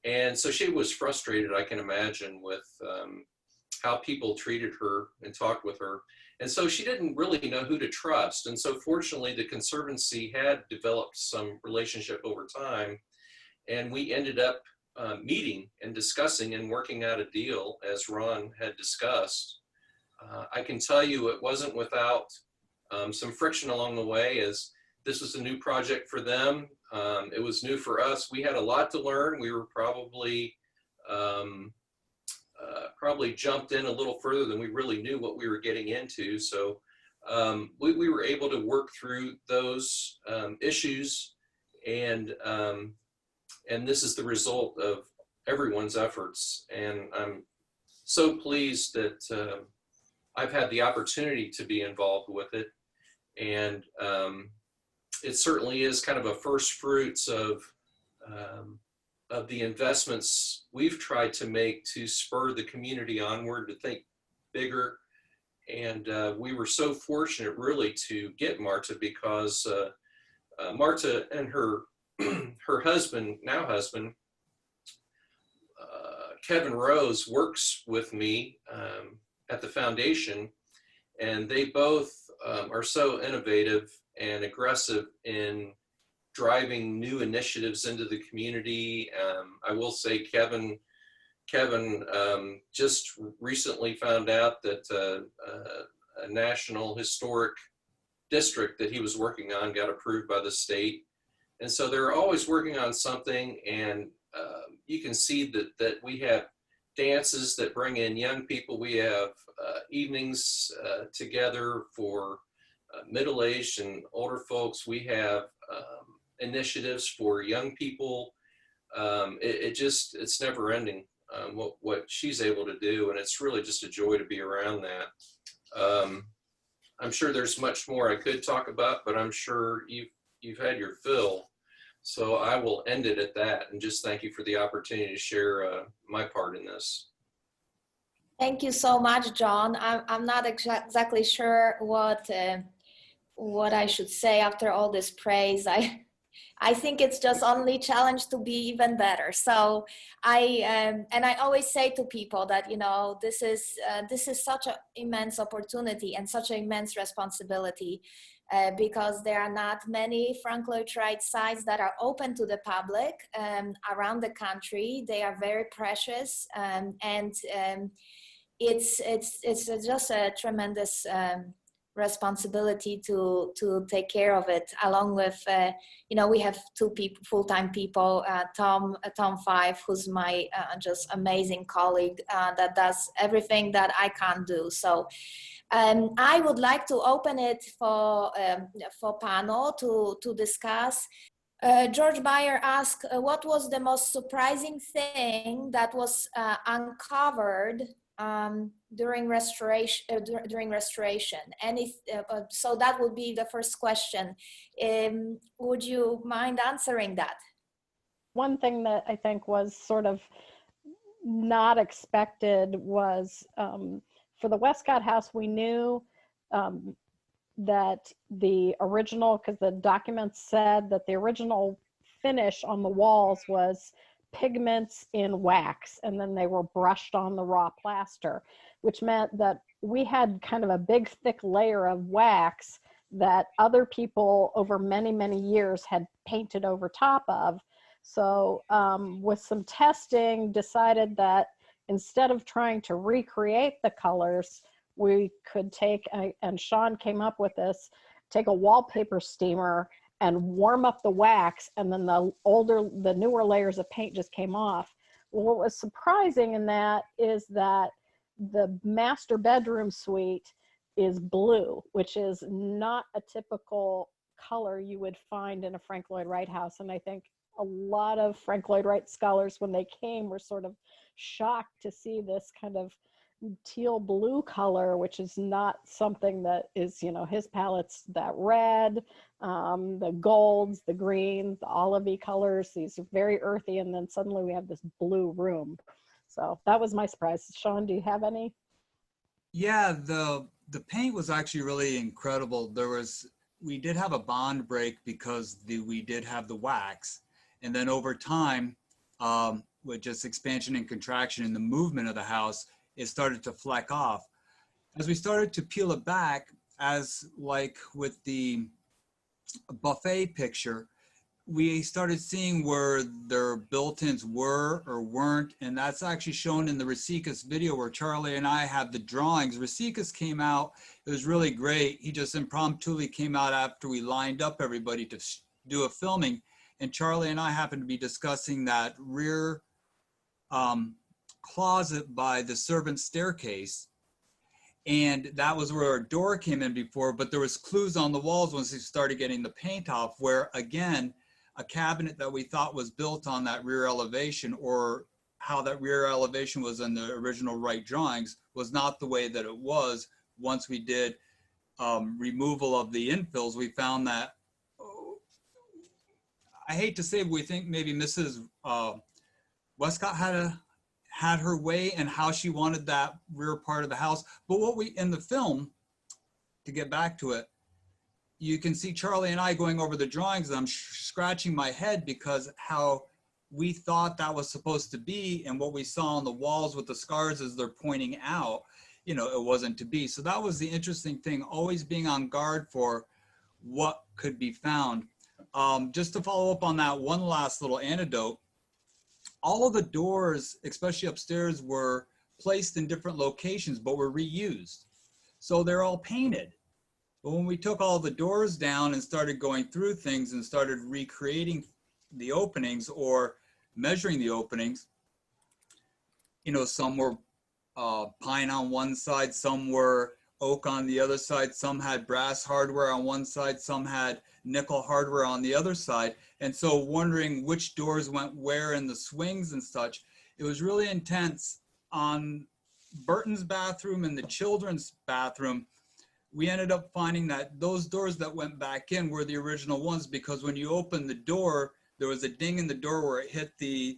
And so she was frustrated, I can imagine, with how people treated her and talked with her. And so she didn't really know who to trust. And so fortunately, the Conservancy had developed some relationship over time. And we ended up meeting and discussing and working out a deal, as Ron had discussed. I can tell you it wasn't without some friction along the way, as this was a new project for them. It was new for us. We had a lot to learn. We were probably jumped in a little further than we really knew what we were getting into. So we were able to work through those issues, and this is the result of everyone's efforts. And I'm so pleased that I've had the opportunity to be involved with it. And it certainly is kind of a first fruits of the investments we've tried to make to spur the community onward to think bigger. And we were so fortunate really to get Marta, because Marta and her her husband, now husband, Kevin Rose, works with me at the foundation, and they both are so innovative and aggressive in driving new initiatives into the community. I will say Kevin just recently found out that a national historic district that he was working on got approved by the state. And so they're always working on something, and you can see that we have dances that bring in young people. We have evenings together for middle-aged and older folks. We have initiatives for young people. It's never ending what she's able to do, and it's really just a joy to be around that. I'm sure there's much more I could talk about, but I'm sure you've had your fill. So I will end it at that, and just thank you for the opportunity to share my part in this. Thank you so much, John. I'm not exactly sure what I should say after all this praise. I think it's just only challenge to be even better. So I always say to people that, you know, this is such an immense opportunity and such an immense responsibility, because there are not many Frank Lloyd Wright sites that are open to the public around the country. They are very precious, and it's just a tremendous responsibility to take care of it, along with you know, we have two full-time people, Tom Fife, who's my just amazing colleague that does everything that I can't do. So I would like to open it for panel to discuss. George Bayer asked, what was the most surprising thing that was uncovered during restoration? And so that would be the first question. Would you mind answering that? One thing that I think was sort of not expected was for the Westcott House, we knew that the original, because the documents said that the original finish on the walls was pigments in wax, and then they were brushed on the raw plaster. which meant that we had kind of a big thick layer of wax that other people over many, many years had painted over top of. So with some testing, decided that instead of trying to recreate the colors, we could take, and Shawn came up with this, take a wallpaper steamer and warm up the wax, and then the newer layers of paint just came off. Well, what was surprising in that is that the master bedroom suite is blue, which is not a typical color you would find in a Frank Lloyd Wright house. And I think a lot of Frank Lloyd Wright scholars, when they came, were sort of shocked to see this kind of teal blue color, which is not something that is, you know, his palette's that red, the golds, the greens, the olivey colors, these are very earthy, and then suddenly we have this blue room. So that was my surprise. Shawn, do you have any? Yeah, the paint was actually really incredible. We did have a bond break because we did have the wax, and then over time, with just expansion and contraction in the movement of the house, it started to fleck off. As we started to peel it back, as like with the buffet picture, we started seeing where their built-ins were or weren't, and that's actually shown in the Recikas video where Charlie and I have the drawings. Recikas came out, it was really great. He just impromptu came out after we lined up everybody to do a filming, and Charlie and I happened to be discussing that rear closet by the servants' staircase, and that was where our door came in before, but there was clues on the walls once we started getting the paint off, where again, a cabinet that we thought was built on that rear elevation, or how that rear elevation was in the original Wright drawings, was not the way that it was. Once we did removal of the infills, we found that, I hate to say, we think maybe Mrs. Westcott had her way and how she wanted that rear part of the house. But what we, in the film, to get back to it, you can see Charlie and I going over the drawings, and I'm scratching my head because how we thought that was supposed to be, and what we saw on the walls with the scars as they're pointing out, you know, it wasn't to be. So that was the interesting thing, always being on guard for what could be found. Just to follow up on that one last little anecdote, all of the doors, especially upstairs, were placed in different locations, but were reused. So they're all painted. But when we took all the doors down and started going through things and started recreating the openings or measuring the openings, you know, some were pine on one side, some were oak on the other side, some had brass hardware on one side, some had nickel hardware on the other side. And so wondering which doors went where in the swings and such, it was really intense. On Burton's bathroom and the children's bathroom, we ended up finding that those doors that went back in were the original ones, because when you open the door, there was a ding in the door where it hit the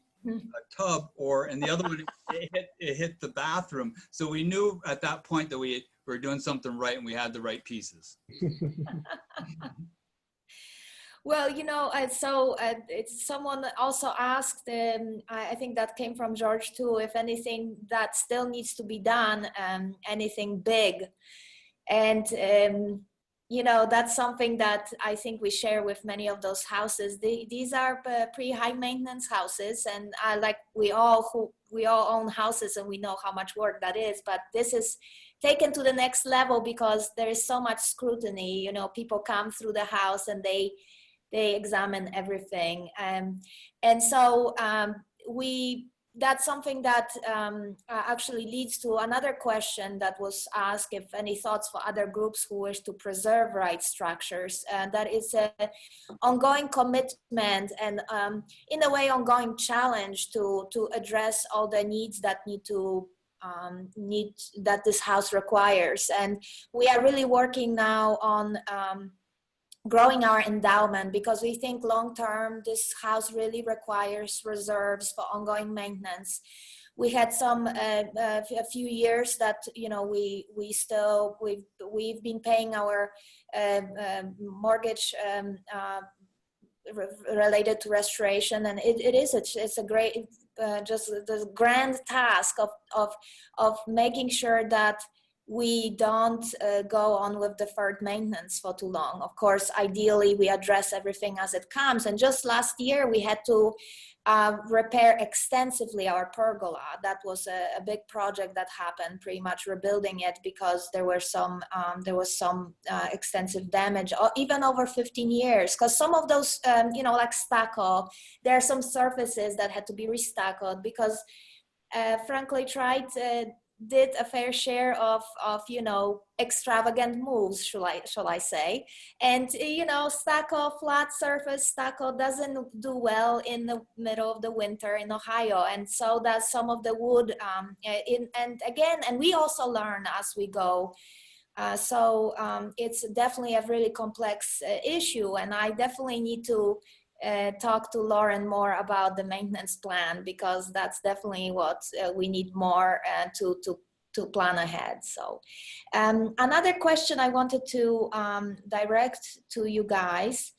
tub, and the other one, it hit the bathroom. So we knew at that point that we were doing something right and we had the right pieces. Well, you know, it's someone also asked, I think that came from George too, if anything that still needs to be done, anything big. And, you know, that's something that I think we share with many of those houses. These are pretty high maintenance houses, and we all own houses and we know how much work that is, but this is taken to the next level because there is so much scrutiny. You know, people come through the house and they examine everything. And so that's something that actually leads to another question that was asked, if any thoughts for other groups who wish to preserve Wright structures. That is an ongoing commitment and in a way ongoing challenge to address all the needs that that this house requires. And we are really working now on growing our endowment, because we think long-term this house really requires reserves for ongoing maintenance. We had a few years that, you know, we've been paying our mortgage related to restoration, and it's a great just the grand task of making sure that we don't go on with deferred maintenance for too long. Of course, ideally, we address everything as it comes. And just last year, we had to repair extensively our pergola. That was a big project that happened, pretty much rebuilding it because there was some extensive damage, even over 15 years. Because some of those, like stucco, there are some surfaces that had to be restuccoed because, frankly, Wright did a fair share of extravagant moves, shall I say. And stucco, flat surface stucco doesn't do well in the middle of the winter in Ohio, and so does some of the wood. And we also learn as we go. So it's definitely a really complex issue, and I definitely need to talk to Lauren more about the maintenance plan, because that's definitely what we need more to plan ahead. So another question I wanted to direct to you guys.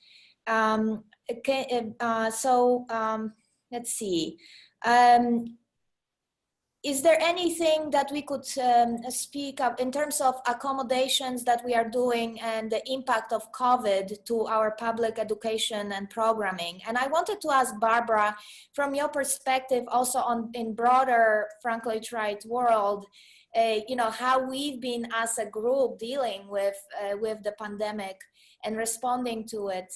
Let's see. Is there anything that we could speak of in terms of accommodations that we are doing and the impact of COVID to our public education and programming? And I wanted to ask Barbara, from your perspective, also in broader Frank Lloyd Wright world, how we've been as a group dealing with the pandemic and responding to it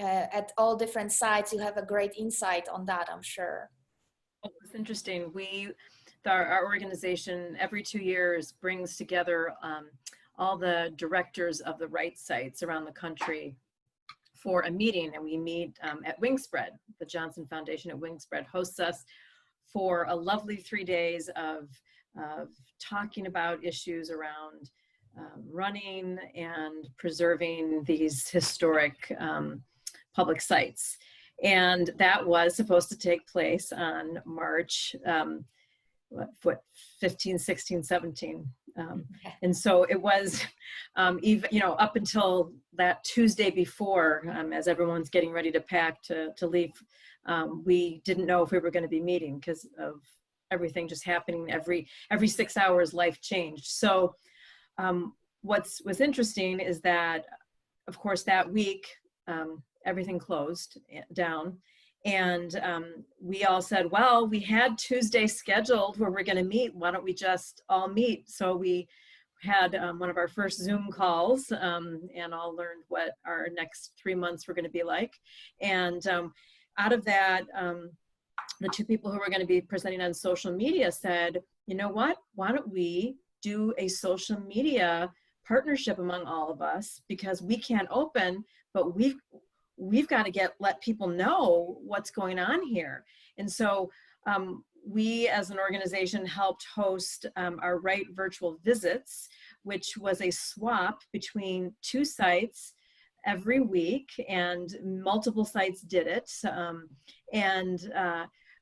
at all different sites. You have a great insight on that, I'm sure. It's interesting. Our organization every 2 years brings together all the directors of the Wright sites around the country for a meeting, and we meet at Wingspread. The Johnson Foundation at Wingspread hosts us for a lovely 3 days of talking about issues around running and preserving these historic public sites. And that was supposed to take place on March 15, 16, 17. And so it was even, up until that Tuesday before, as everyone's getting ready to pack to leave, we didn't know if we were going to be meeting because of everything just happening. Every 6 hours, life changed. So what's interesting is that, of course, that week, everything closed down. And we all said, well, we had Tuesday scheduled where we're going to meet. Why don't we just all meet? So we had one of our first Zoom calls and all learned what our next 3 months were going to be like. And out of that, the two people who were going to be presenting on social media said, you know what, why don't we do a social media partnership among all of us, because we can't open, but we've got to let people know what's going on here. And so we as an organization helped host our Wright virtual visits, which was a swap between 2 sites every week, and multiple sites did it.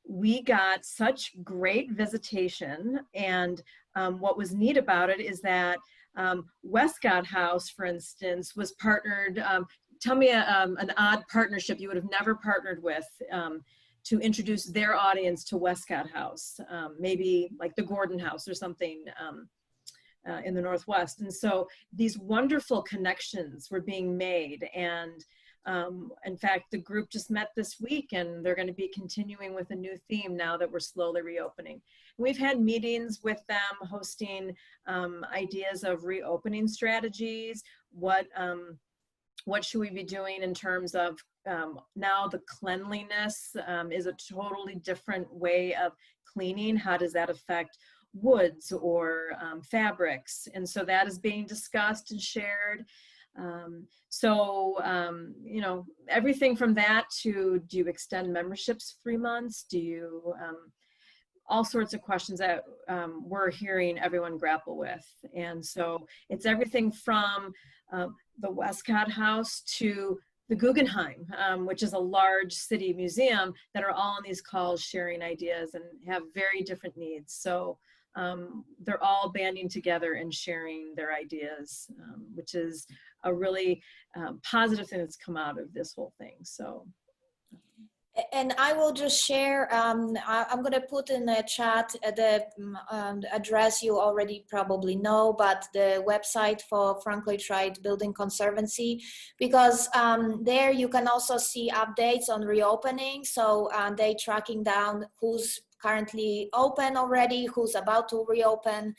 We got such great visitation. And what was neat about it is that Westcott House, for instance, was partnered. Tell me an odd partnership you would have never partnered with to introduce their audience to Westcott House, maybe like the Gordon House or something in the Northwest. And so these wonderful connections were being made. And in fact, the group just met this week, and they're going to be continuing with a new theme now that we're slowly reopening. We've had meetings with them hosting ideas of reopening strategies. What should we be doing in terms of now the cleanliness is a totally different way of cleaning. How does that affect woods or fabrics? And so that is being discussed and shared. Everything from that to, do you extend memberships 3 months? Do you, all sorts of questions that we're hearing everyone grapple with. And so it's everything from the Westcott House to the Guggenheim, which is a large city museum, that are all on these calls sharing ideas and have very different needs. So they're all banding together and sharing their ideas, which is a really positive thing that's come out of this whole thing. So And I will just share, I'm going to put in the chat the address you already probably know, but the website for Frank Lloyd Wright Building Conservancy, because there you can also see updates on reopening. So they tracking down who's currently open already, who's about to reopen.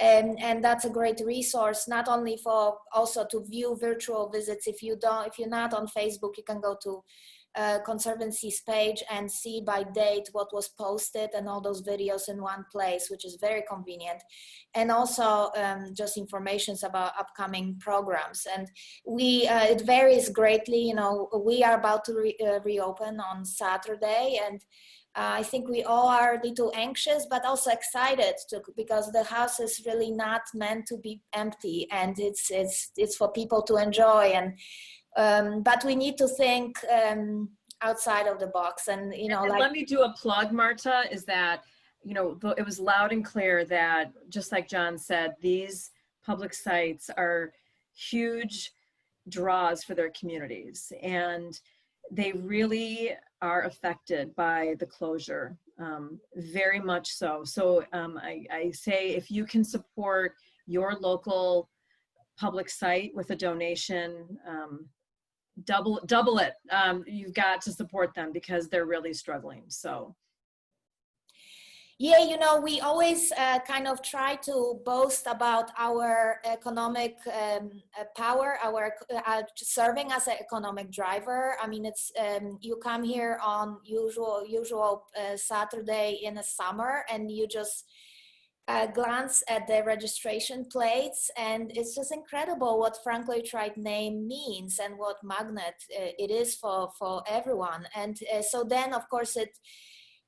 And that's a great resource, not only for also to view virtual visits. If you're not on Facebook, you can go to Conservancy's page and see by date what was posted and all those videos in one place, which is very convenient. And also just informations about upcoming programs. And it varies greatly. You know, we are about to reopen on Saturday, and I think we all are a little anxious, but also excited because the house is really not meant to be empty, and it's for people to enjoy. And but we need to think outside of the box, and you know, and like, let me do a plug, Marta, is that, you know, it was loud and clear that, just like John said, these public sites are huge draws for their communities, and they really are affected by the closure, very much so. So I say, if you can support your local public site with a donation, double it. You've got to support them because they're really struggling. So. yeah, you know, we always kind of try to boast about our economic power, our serving as an economic driver. I mean, it's you come here on usual Saturday in the summer, and you just glance at the registration plates, and it's just incredible what Frank Lloyd Wright name means and what magnet it is for everyone. And so then, of course,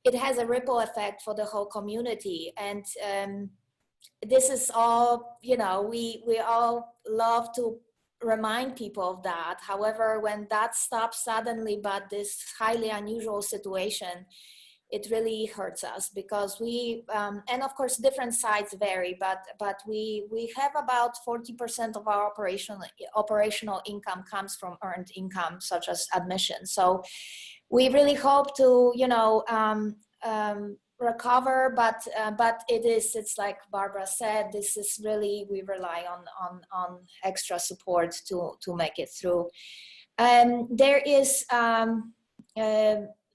it has a ripple effect for the whole community. And this is all, you know, we all love to remind people of that. However, when that stops suddenly, but this highly unusual situation, it really hurts us, because we, and of course different sites vary, but we have about 40% of our operational income comes from earned income, such as admission. So we really hope to, you know, recover, but it's like Barbara said, this is really, we rely on extra support to make it through.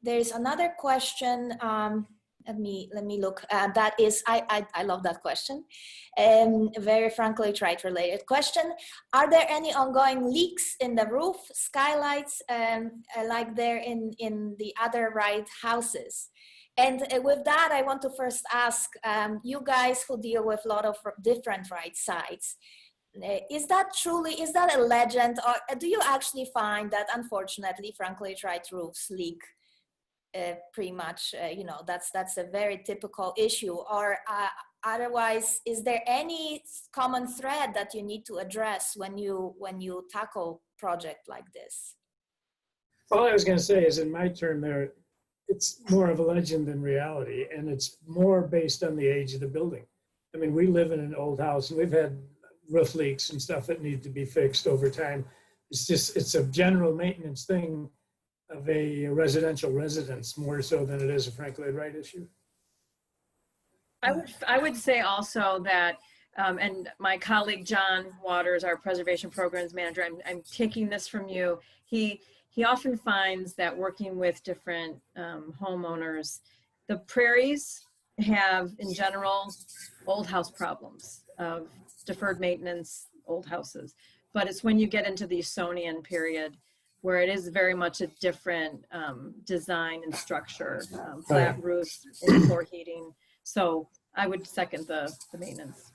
There's another question. Let me look. That is, I love that question. Very Frank Lloyd Wright related question. Are there any ongoing leaks in the roof, skylights, like there in the other Wright houses? And with that, I want to first ask you guys who deal with a lot of different Wright sites. Is that a legend, or do you actually find that unfortunately Frank Lloyd Wright roofs leak? Pretty much, you know, that's a very typical issue. Or otherwise, is there any common thread that you need to address when you tackle a project like this? All I was going to say is, in my term there, it's more of a legend than reality, and it's more based on the age of the building. I mean, we live in an old house, and we've had roof leaks and stuff that need to be fixed over time. It's a general maintenance thing of a residential residence, more so than it is a Frank Lloyd Wright issue. I would say also that, and my colleague John Waters, our preservation programs manager, I'm taking this from you. He often finds that working with different homeowners, the prairies have in general old house problems of deferred maintenance, old houses. But it's when you get into the Usonian period where it is very much a different design and structure, flat roofs, in-floor heating. So I would second the maintenance.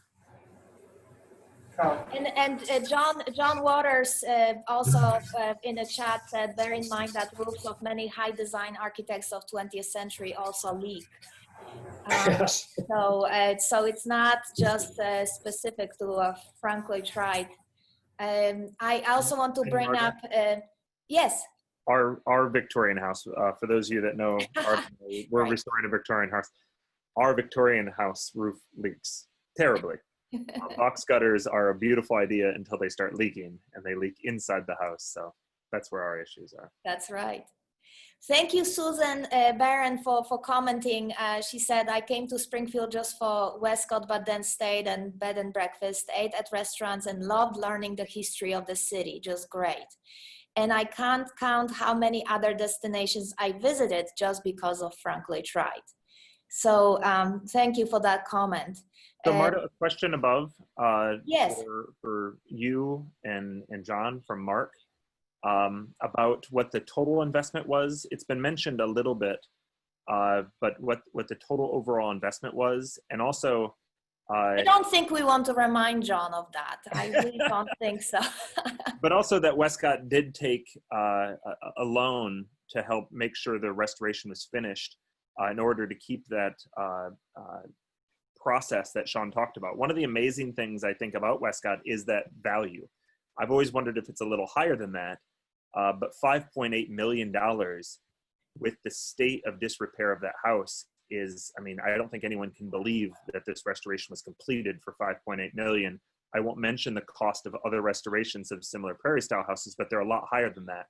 And John Waters also in the chat said, bear in mind that roofs of many high design architects of 20th century also leak. Yes. So it's not just specific to Frank Lloyd Wright. I also want to bring up, yes. Our Victorian house, for those of you that know, we're restoring a Victorian house. Our Victorian house roof leaks terribly. Box gutters are a beautiful idea until they start leaking, and they leak inside the house. So that's where our issues are. That's right. Thank you, Susan Barron, for commenting. She said, I came to Springfield just for Westcott, but then stayed and bed and breakfast, ate at restaurants, and loved learning the history of the city. Just great. And I can't count how many other destinations I visited just because of Frank Lloyd Wright. So thank you for that comment. So Marta, a question above yes. for you and John from Mark about what the total investment was. It's been mentioned a little bit, but what the total overall investment was, and also I don't think we want to remind John of that. I really don't think so. But also that Westcott did take a loan to help make sure the restoration was finished in order to keep that process that Shawn talked about. One of the amazing things I think about Westcott is that value. I've always wondered if it's a little higher than that, but $5.8 million with the state of disrepair of that house is, I mean, I don't think anyone can believe that this restoration was completed for $5.8 million. I won't mention the cost of other restorations of similar prairie style houses, but they're a lot higher than that.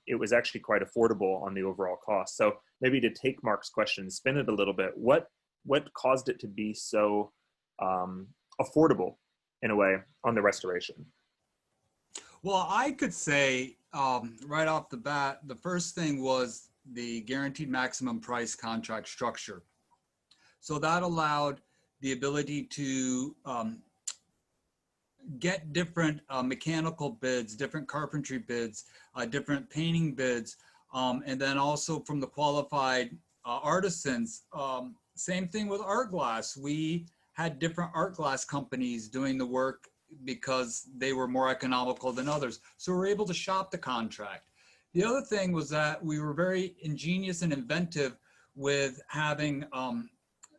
It was actually quite affordable on the overall cost. So maybe to take Mark's question and spin it a little bit, what caused it to be so affordable in a way on the restoration? Well, I could say right off the bat, the first thing was the guaranteed maximum price contract structure. So that allowed the ability to get different mechanical bids, different carpentry bids, different painting bids, and then also from the qualified artisans. Same thing with art glass. We had different art glass companies doing the work because they were more economical than others. So we're able to shop the contract. The other thing was that we were very ingenious and inventive with having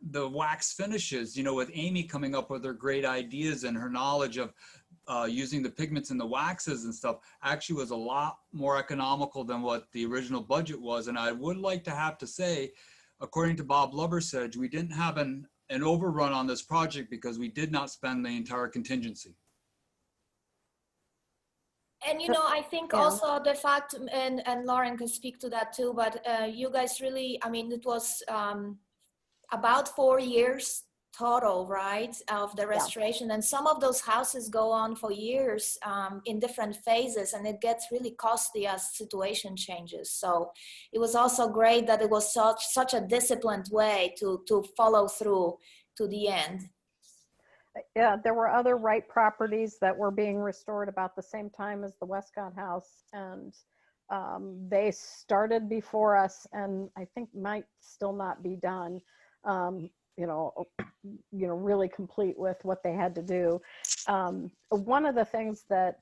the wax finishes, you know, with Amy coming up with her great ideas and her knowledge of using the pigments and the waxes and stuff actually was a lot more economical than what the original budget was. And I would like to have to say, according to Bob Lubbersedge, we didn't have an overrun on this project because we did not spend the entire contingency. And, you know, I think also the fact, and Lauren can speak to that too, but you guys really, I mean, it was about 4 years total, right, of the restoration. And some of those houses go on for years in different phases, and it gets really costly as situation changes. So it was also great that it was such a disciplined way to follow through to the end. Yeah, there were other Wright properties that were being restored about the same time as the Westcott House, and they started before us, and I think might still not be done. You know, really complete with what they had to do. One of the things that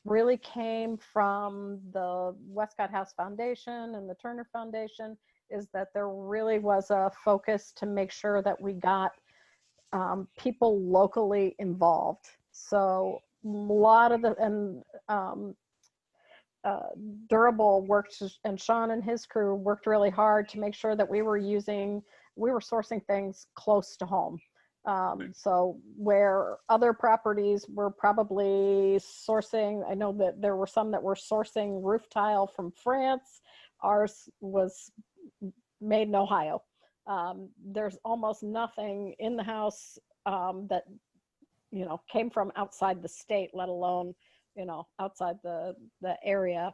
really came from the Westcott House Foundation and the Turner Foundation is that there really was a focus to make sure that we got people locally involved. So a lot of Durable worked, and Shawn and his crew worked really hard to make sure that we were sourcing things close to home. So where other properties were probably sourcing, I know that there were some that were sourcing roof tile from France. Ours was made in Ohio. There's almost nothing in the house that, you know, came from outside the state, let alone, you know, outside the area.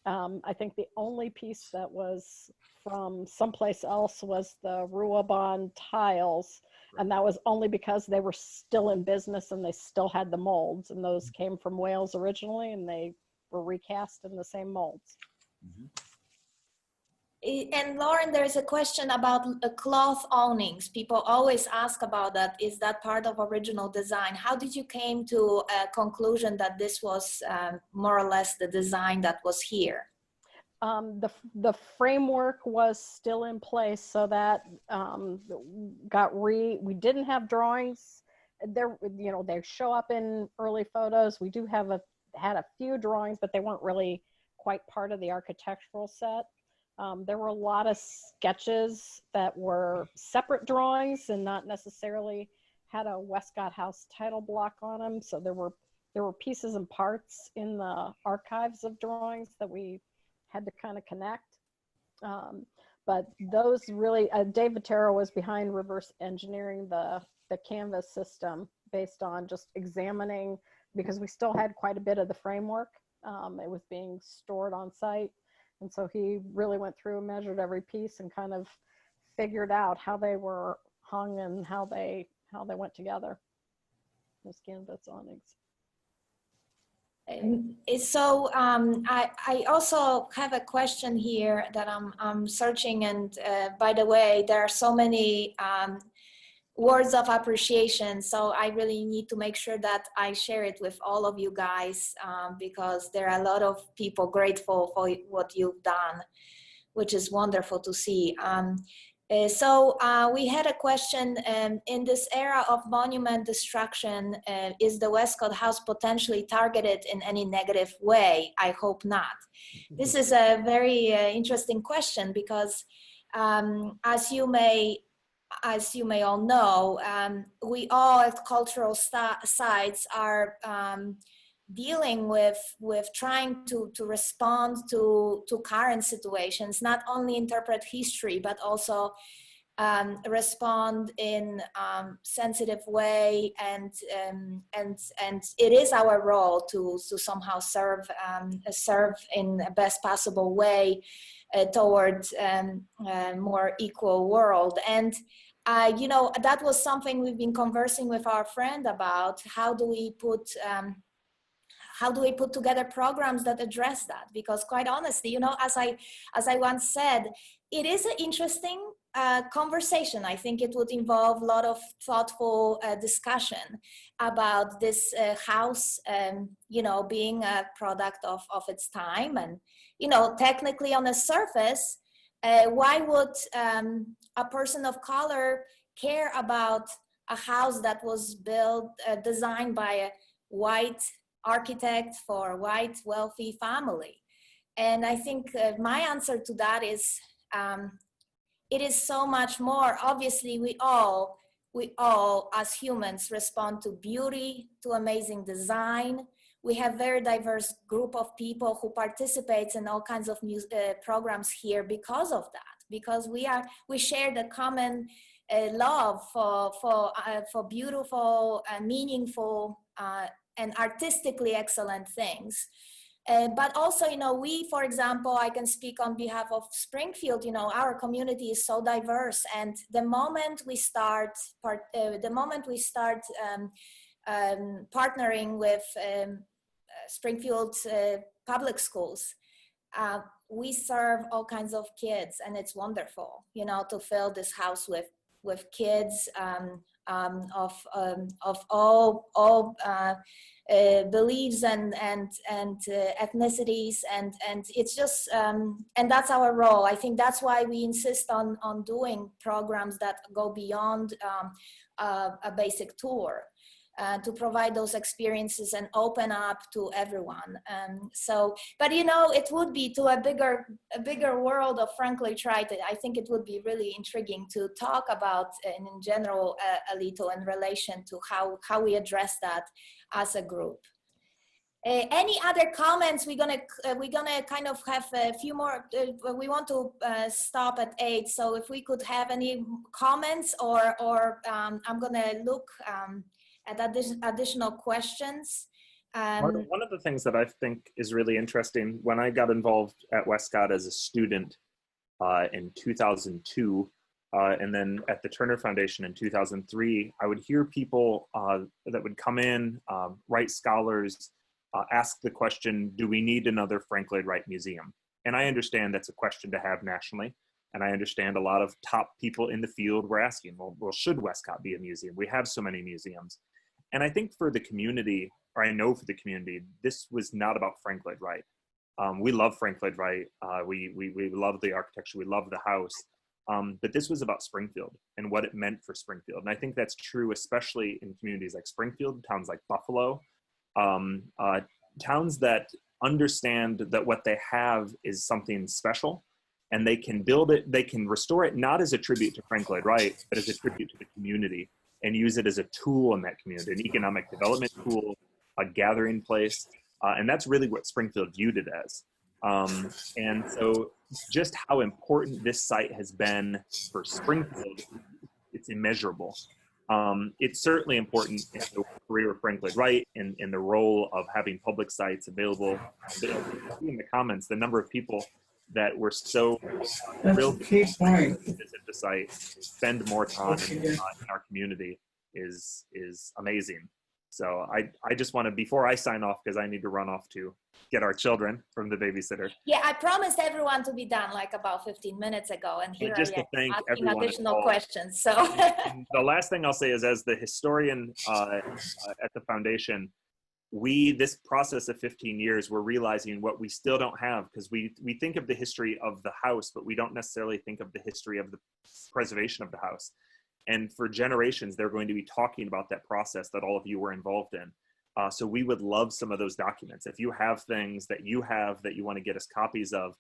I think the only piece that was from someplace else was the Ruabon tiles, and that was only because they were still in business and they still had the molds, and those came from Wales originally, and they were recast in the same molds. Mm-hmm. And Lauren, there's a question about cloth awnings. People always ask about that. Is that part of original design? How did you came to a conclusion that this was more or less the design that was here? The framework was still in place, so that we didn't have drawings there. You know, they show up in early photos. We do have had a few drawings, but they weren't really quite part of the architectural set. There were a lot of sketches that were separate drawings and not necessarily had a Westcott House title block on them. So there were pieces and parts in the archives of drawings that we had to kind of connect. But those really, David Terrell was behind reverse engineering the canvas system based on just examining, because we still had quite a bit of the framework. It was being stored on site. And so he really went through and measured every piece and kind of figured out how they were hung and how they went together. Those canvas awnings. So I also have a question here that I'm searching, and by the way, there are so many words of appreciation, so I really need to make sure that I share it with all of you guys, because there are a lot of people grateful for what you've done, which is wonderful to see. So we had a question, in this era of monument destruction, is the Westcott House potentially targeted in any negative way? I hope not. This is a very interesting question, because as you may all know, we all at cultural sites are dealing with trying to respond to current situations, not only interpret history, but also respond in sensitive way, and it is our role to somehow serve in the best possible way towards a more equal world. And you know, that was something we've been conversing with our friend about. How do we put together programs that address that? Because quite honestly, you know, as I once said, it is an interesting conversation. I think it would involve a lot of thoughtful discussion about this house, you know, being a product of its time. And, you know, technically on the surface, why would a person of color care about a house that was built, designed by a white architect for a white wealthy family? And I think my answer to that is, it is so much more. Obviously, we all as humans respond to beauty, to amazing design. We have very diverse group of people who participates in all kinds of programs here because of that, because we share the common love for beautiful, meaningful, and artistically excellent things. But also, you know, we, for example, I can speak on behalf of Springfield, you know, our community is so diverse. And the moment we start partnering with Springfield's public schools, we serve all kinds of kids, and it's wonderful, you know, to fill this house with kids of all beliefs and ethnicities, and it's just and that's our role. I think that's why we insist on doing programs that go beyond a basic tour, to provide those experiences and open up to everyone. So, but you know, it would be to a bigger world of Frank Lloyd Wright. I think it would be really intriguing to talk about in general, Alito, in relation to how we address that as a group. Any other comments? We're gonna kind of have a few more. We want to stop at 8, so if we could have any comments, or I'm gonna look at additional questions. One of the things that I think is really interesting, when I got involved at Westcott as a student in 2002, and then at the Turner Foundation in 2003, I would hear people that would come in, Wright scholars, ask the question, do we need another Frank Lloyd Wright museum? And I understand that's a question to have nationally. And I understand a lot of top people in the field were asking, well, should Westcott be a museum? We have so many museums. And I think for the community, or I know for the community, this was not about Frank Lloyd Wright. We love Frank Lloyd Wright. We love the architecture. We love the house. But this was about Springfield and what it meant for Springfield. And I think that's true, especially in communities like Springfield, towns like Buffalo, towns that understand that what they have is something special, and they can build it, they can restore it, not as a tribute to Frank Lloyd Wright, but as a tribute to the community, and use it as a tool in that community, an economic development tool, a gathering place. And that's really what Springfield viewed it as. And so just how important this site has been for Springfield, it's immeasurable. It's certainly important in the career of Frank Lloyd Wright in the role of having public sites available. In the comments, the number of people that were so thrilled to visit the site, spend more time in our community is amazing. So I just want to, before I sign off, because I need to run off to get our children from the babysitter. Yeah, I promised everyone to be done like about 15 minutes ago, and here just I to thank am asking everyone additional involved. questions. So And the last thing I'll say is, as the historian at the foundation, this process of 15 years, we're realizing what we still don't have, because we think of the history of the house, but we don't necessarily think of the history of the preservation of the house. And for generations, they're going to be talking about that process that all of you were involved in. So we would love some of those documents. If you have things that you want to get us copies of,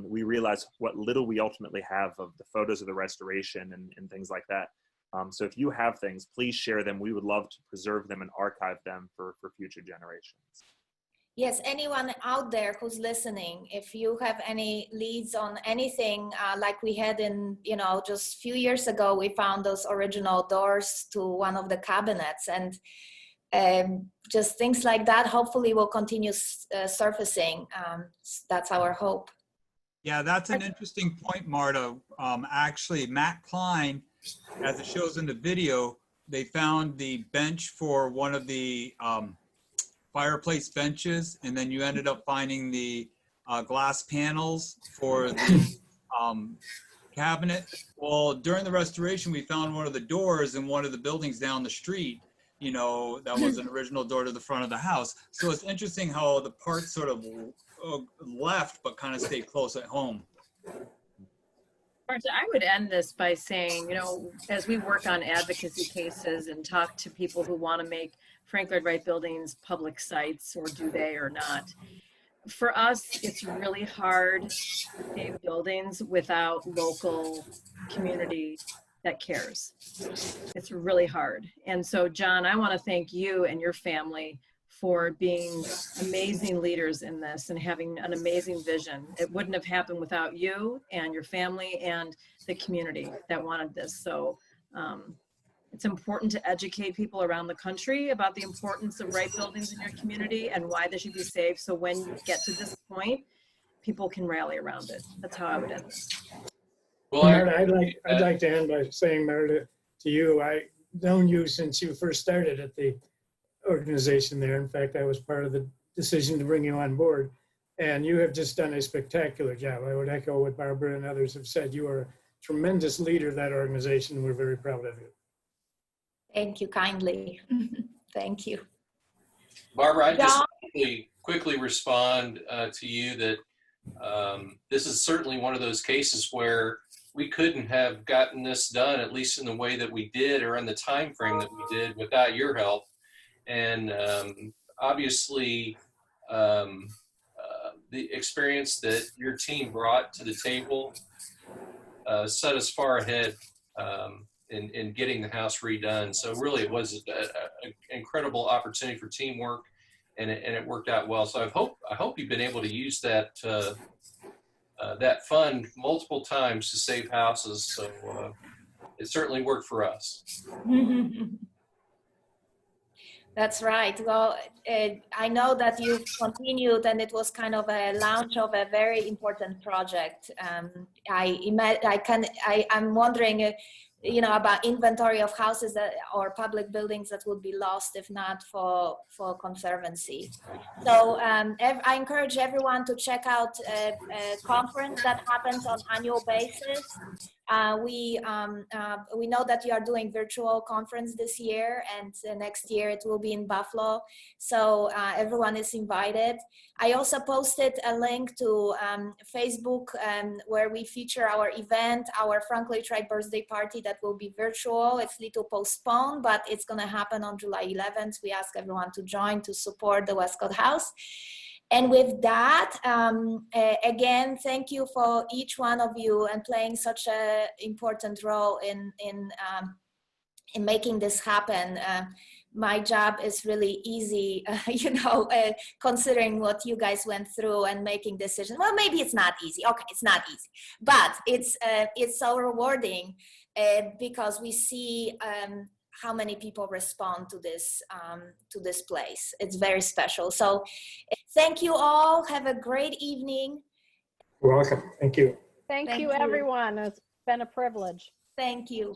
we realize what little we ultimately have of the photos of the restoration and things like that. So if you have things, please share them. We would love to preserve them and archive them for future generations. yes, anyone out there who's listening, if you have any leads on anything, like we had in, just a few years ago, we found those original doors to one of the cabinets, and just things like that hopefully will continue surfacing. That's our hope. Yeah, that's an interesting point, Marta. Actually, Matt Klein, as it shows in the video, they found the bench for one of the fireplace benches, and then you ended up finding the glass panels for the cabinet. Well, during the restoration, we found one of the doors in one of the buildings down the street, that was an original door to the front of the house. So it's interesting how the parts sort of left, but kind of stayed close at home. Marta, I would end this by saying, as we work on advocacy cases and talk to people who want to make Frank Lloyd Wright buildings public sites, or do they or not, for us, it's really hard to save buildings without local community that cares. It's really hard. And so, John, I want to thank you and your family for being amazing leaders in this and having an amazing vision. It wouldn't have happened without you and your family and the community that wanted this. So it's important to educate people around the country about the importance of Wright buildings in your community and why they should be saved. So when you get to this point, people can rally around it. That's how I would end this. Well, Marta, I'd like to end by saying, Marta, to you, I've known you since you first started at the organization there. In fact, I was part of the decision to bring you on board, and you have just done a spectacular job. I would echo what Barbara and others have said. You are a tremendous leader of that organization, and we're very proud of you. Thank you kindly. Thank you. Barbara, I just quickly respond to you that this is certainly one of those cases where we couldn't have gotten this done, at least in the way that we did or in the time frame that we did, without your help. And obviously, the experience that your team brought to the table set us far ahead in getting the house redone. So really, it was an incredible opportunity for teamwork, and it worked out well. So I hope you've been able to use that that fund multiple times to save houses. So it certainly worked for us. That's right. Well, I know that you've continued, and it was kind of a launch of a very important project. I'm wondering, about inventory of houses or public buildings that would be lost if not for Conservancy. So I encourage everyone to check out a conference that happens on annual basis. We know that you are doing virtual conference this year, and next year it will be in Buffalo. So everyone is invited. I also posted a link to Facebook where we feature our event, our Frank Lloyd Wright birthday party that will be virtual. It's a little postponed, but it's going to happen on July 11th. We ask everyone to join to support the Westcott House. And with that, again, thank you for each one of you and playing such an important role in making this happen. my job is really easy, considering what you guys went through and making decisions. Well, maybe it's not easy. Okay, it's not easy, but it's so rewarding because we see how many people respond to this place. It's very special. So thank you all. Have a great evening. You're welcome. Thank you. Thank you, everyone. It's been a privilege. Thank you.